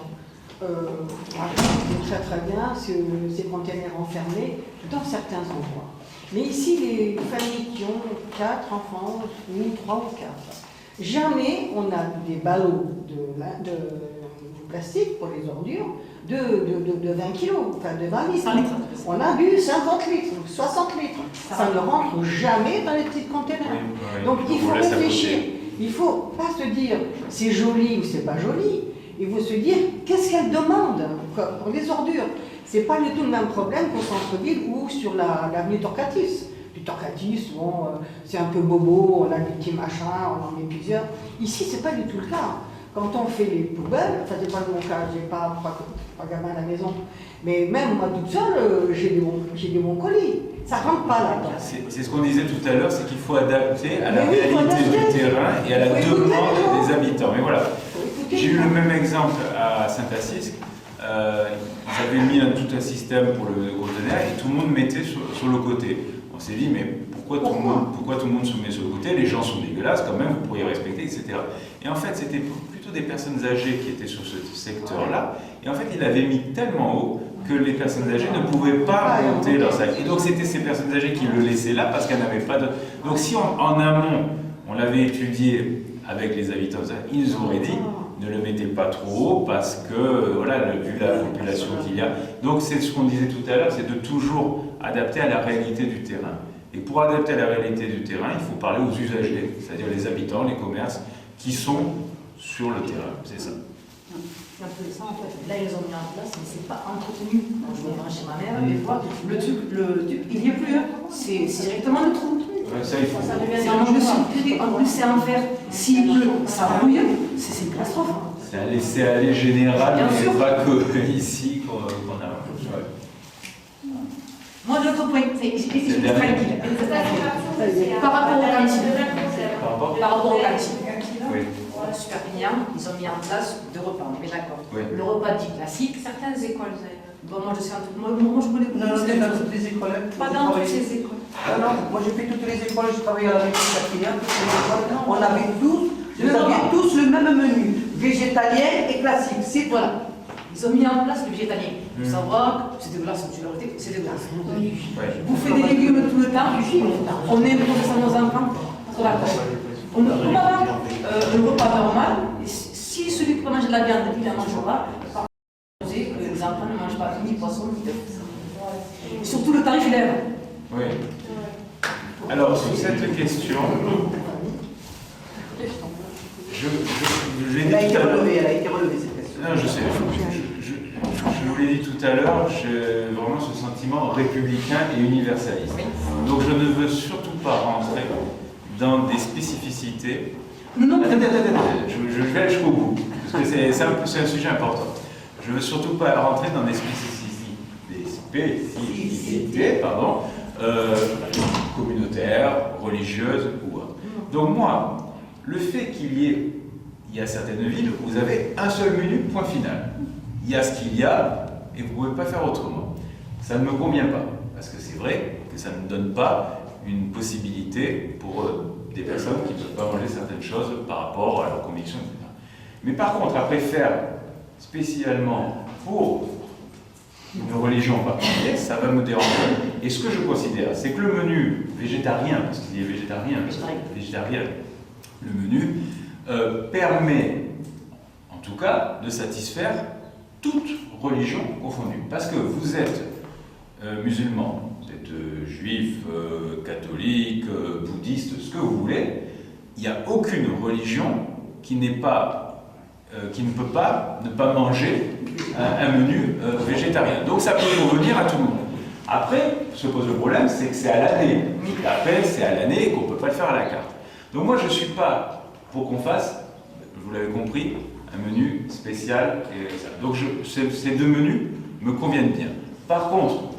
c'est très bien ces conteneurs enfermés dans certains endroits. Mais ici, les familles qui ont 4 enfants, ou 3 ou 4, jamais on a des ballots de plastique pour les ordures de 20 kilos, enfin de 20 litres. On a bu 50 litres, 60 litres. Ça ne rentre jamais dans les petits conteneurs. Donc il faut réfléchir. Il ne faut pas se dire c'est joli ou c'est pas joli. Il faut se dire qu'est-ce qu'elle demande pour les ordures. C'est pas du tout le même problème qu'au centre-ville ou sur l'avenue Torcatis. Du Torcatis, bon, c'est un peu bobo, on a des petits machins, on en met plusieurs. Ici, c'est pas du tout le cas. Quand on fait les poubelles, enfin c'est pas mon cas, j'ai pas 3 gamins à la maison, mais même moi toute seule, j'ai des bons colis. Ça rentre pas là-dedans. C'est ce qu'on disait tout à l'heure, c'est qu'il faut adapter à la réalité du terrain et à la demande des habitants. Et voilà. J'ai eu le même exemple à Saint-Assisque. Ils avaient mis tout un système pour le conteneur et tout le monde mettait sur le côté. On s'est dit, mais pourquoi tout le monde se met sur le côté? Les gens sont dégueulasses quand même, vous pourriez respecter, etc. Et en fait, c'était plutôt des personnes âgées qui étaient sur ce secteur-là. Et en fait, il avait mis tellement haut que les personnes âgées ne pouvaient pas monter leur sac. Et donc, c'était ces personnes âgées qui le laissaient là parce qu'elles n'avaient pas de... Donc, si en amont, on l'avait étudié avec les habitants, ils nous auraient dit, ne le mettez pas trop haut parce que, voilà, vu la population qu'il y a. Donc, c'est ce qu'on disait tout à l'heure, c'est de toujours adapter à la réalité du terrain. Et pour adapter à la réalité du terrain, il faut parler aux usagers, c'est-à-dire les habitants, les commerces, qui sont sur le terrain, c'est ça. C'est un peu ça en fait. Là, ils ont mis en place, mais c'est pas entretenu. Quand je vais chez ma mère, des fois, le tube, il n'y est plus. C'est directement le trou. Ouais, ça, il faut. En plus, c'est en fer. S'il pleut, ça rouille. C'est une catastrophe. C'est un laisser-aller général, mais pas que ici qu'on a. Ouais. Moi, de l'autre point, c'est tranquille. Par rapport aux cantines. Par rapport aux cantines. Oui. Super Pignan, ils ont mis en place 2 repas, on est d'accord. Oui. Le repas dit classique. Certaines écoles, d'ailleurs. Bon, moi je sais un tout. Moi je connais dans toutes les écoles. Pas dans toutes les écoles. Non, moi j'ai fait toutes les écoles, je travaillais à la Super Pignan, on avait tous le même menu, végétalien et classique. C'est voilà. Ils ont mis en place le végétalien. Il faut savoir, c'est dégueulasse, c'est dégueulasse. Bouffer des légumes tout le temps, on impose ça à nos enfants. On ne peut pas avoir un repas normal. Si celui qui mange de la viande, il la mangera. Les enfants ne mangent pas ni poisson ni bœuf. Surtout le tarif élève. Oui. Alors, sur cette question, je l'ai dit tout à l'heure. Elle a été relevée, cette question. Non, je sais. Je vous l'ai dit tout à l'heure, j'ai vraiment ce sentiment républicain et universaliste. Donc, je ne veux surtout pas rentrer dans des spécificités. Non, attendez, je vais aller jusqu'au bout, parce que c'est un sujet important. Je ne veux surtout pas rentrer dans des spécificités communautaires, religieuses ou autres. Donc moi, le fait il y a certaines villes où vous avez un seul menu, point final. Il y a ce qu'il y a et vous ne pouvez pas faire autrement. Ça ne me convient pas, parce que c'est vrai que ça ne donne pas une possibilité pour des personnes qui ne peuvent pas manger certaines choses par rapport à leurs convictions, etc. Mais par contre, après faire spécialement pour une religion particulière, ça va me déranger. Et ce que je considère, c'est que le menu végétarien, parce qu'il est végétarien, le menu permet, en tout cas, de satisfaire toute religion confondue. Parce que vous êtes musulman, vous êtes juif, catholique, bouddhiste, ce que vous voulez, il n'y a aucune religion qui ne peut pas ne pas manger un menu végétarien. Donc ça peut convenir à tout le monde. Après, se pose le problème, c'est que c'est à l'année. L'appel, c'est à l'année et qu'on ne peut pas le faire à la carte. Donc moi, je ne suis pas pour qu'on fasse, vous l'avez compris, un menu spécial. Et ça. Donc ces deux menus me conviennent bien. Par contre,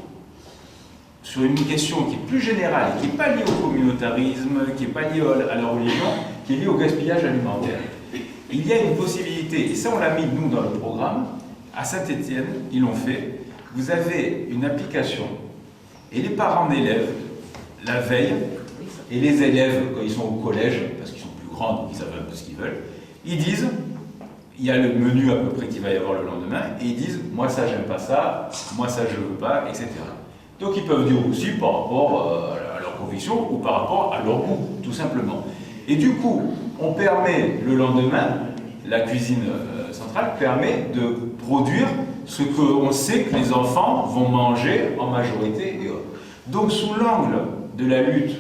sur une question qui est plus générale, qui n'est pas liée au communautarisme, qui n'est pas liée à la religion, qui est liée au gaspillage alimentaire, il y a une possibilité, et ça on l'a mis nous dans le programme, à Saint-Étienne, ils l'ont fait, vous avez une application, et les parents d'élèves, la veille, et les élèves, quand ils sont au collège, parce qu'ils sont plus grands, donc ils savent un peu ce qu'ils veulent, ils disent, il y a le menu à peu près qu'il va y avoir le lendemain, et ils disent, moi ça j'aime pas ça, moi ça je veux pas, etc. Donc ils peuvent dire aussi par rapport à leur conviction, ou par rapport à leur goût, tout simplement. Et du coup, on permet le lendemain, la cuisine centrale permet de produire ce qu'on sait que les enfants vont manger en majorité et autres. Donc sous l'angle de la lutte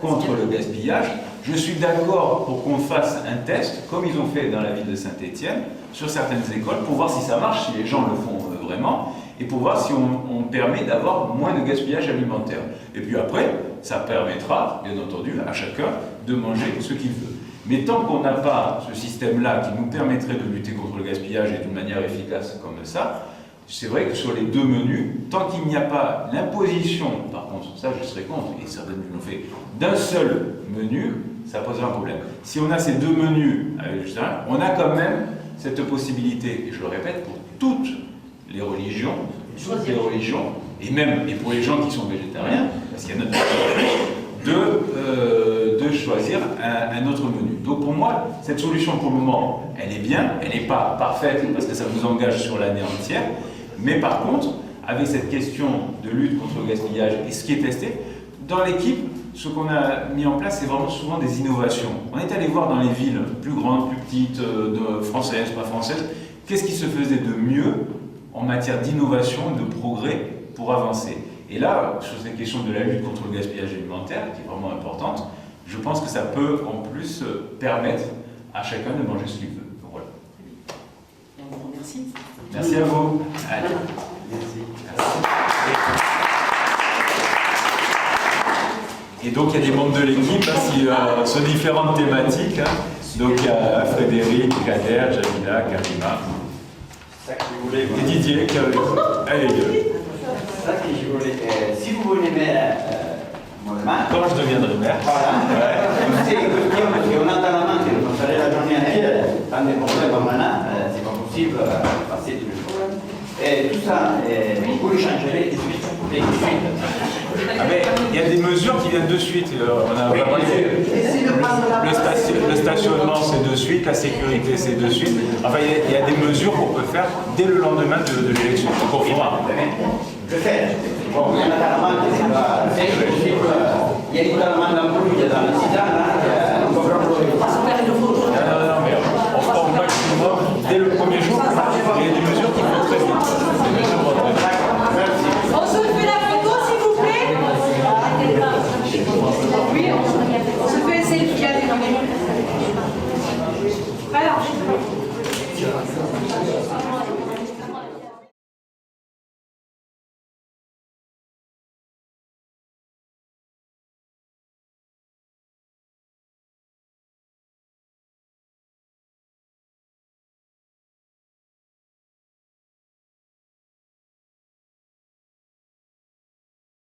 contre le gaspillage, je suis d'accord pour qu'on fasse un test, comme ils ont fait dans la ville de Saint-Étienne, sur certaines écoles, pour voir si ça marche, si les gens le font vraiment, et pour voir si on permet d'avoir moins de gaspillage alimentaire. Et puis après, ça permettra, bien entendu, à chacun de manger ce qu'il veut. Mais tant qu'on n'a pas ce système-là qui nous permettrait de lutter contre le gaspillage et d'une manière efficace comme ça, c'est vrai que sur les deux menus, tant qu'il n'y a pas l'imposition, par contre, ça je serais contre, et certaines l'ont fait, d'un seul menu, ça posera un problème. Si on a ces deux menus avec le végétarien, on a quand même cette possibilité, et je le répète, pour toutes les religions, et pour les gens qui sont végétariens, parce qu'il y en a de choisir un autre menu. Donc pour moi, cette solution pour le moment, elle est bien, elle n'est pas parfaite parce que ça vous engage sur l'année entière, mais par contre, avec cette question de lutte contre le gaspillage et ce qui est testé, dans l'équipe, ce qu'on a mis en place, c'est vraiment souvent des innovations. On est allé voir dans les villes plus grandes, plus petites, françaises, pas françaises, qu'est-ce qui se faisait de mieux en matière d'innovation, de progrès pour avancer. Et là, sur cette question de la lutte contre le gaspillage alimentaire, qui est vraiment importante, je pense que ça peut en plus permettre à chacun de manger ce qu'il veut. Donc, voilà. Merci. Merci à vous. Allez. Merci. Et donc il y a des membres de l'équipe sur différentes thématiques. Hein. Donc il y a Frédéric, Kader, Jamila, Karima. Et Didier qui a... Allez, ça que je voulais, si vous voulez mettre mon main, quand je deviendrai maire, voilà, c'est une question parce qu'on a dans la main que nous passerons la journée entière, tant des problèmes maintenant, c'est pas possible de passer tous les jours. Et tout ça, vous le changerez tout de suite. Il y a des mesures qui viennent de suite. On a le stationnement, c'est de suite, la sécurité, c'est de suite. Enfin, il y a des mesures qu'on peut faire dès le lendemain de l'élection. Donc on fera. Je fais. Bon, il y en a carrément qui c'est pas possible. Il y a littéralement d'embrouille dans le citane, on peut faire Non, mais on fera au maximum dès le premier jour. Il y a des mesures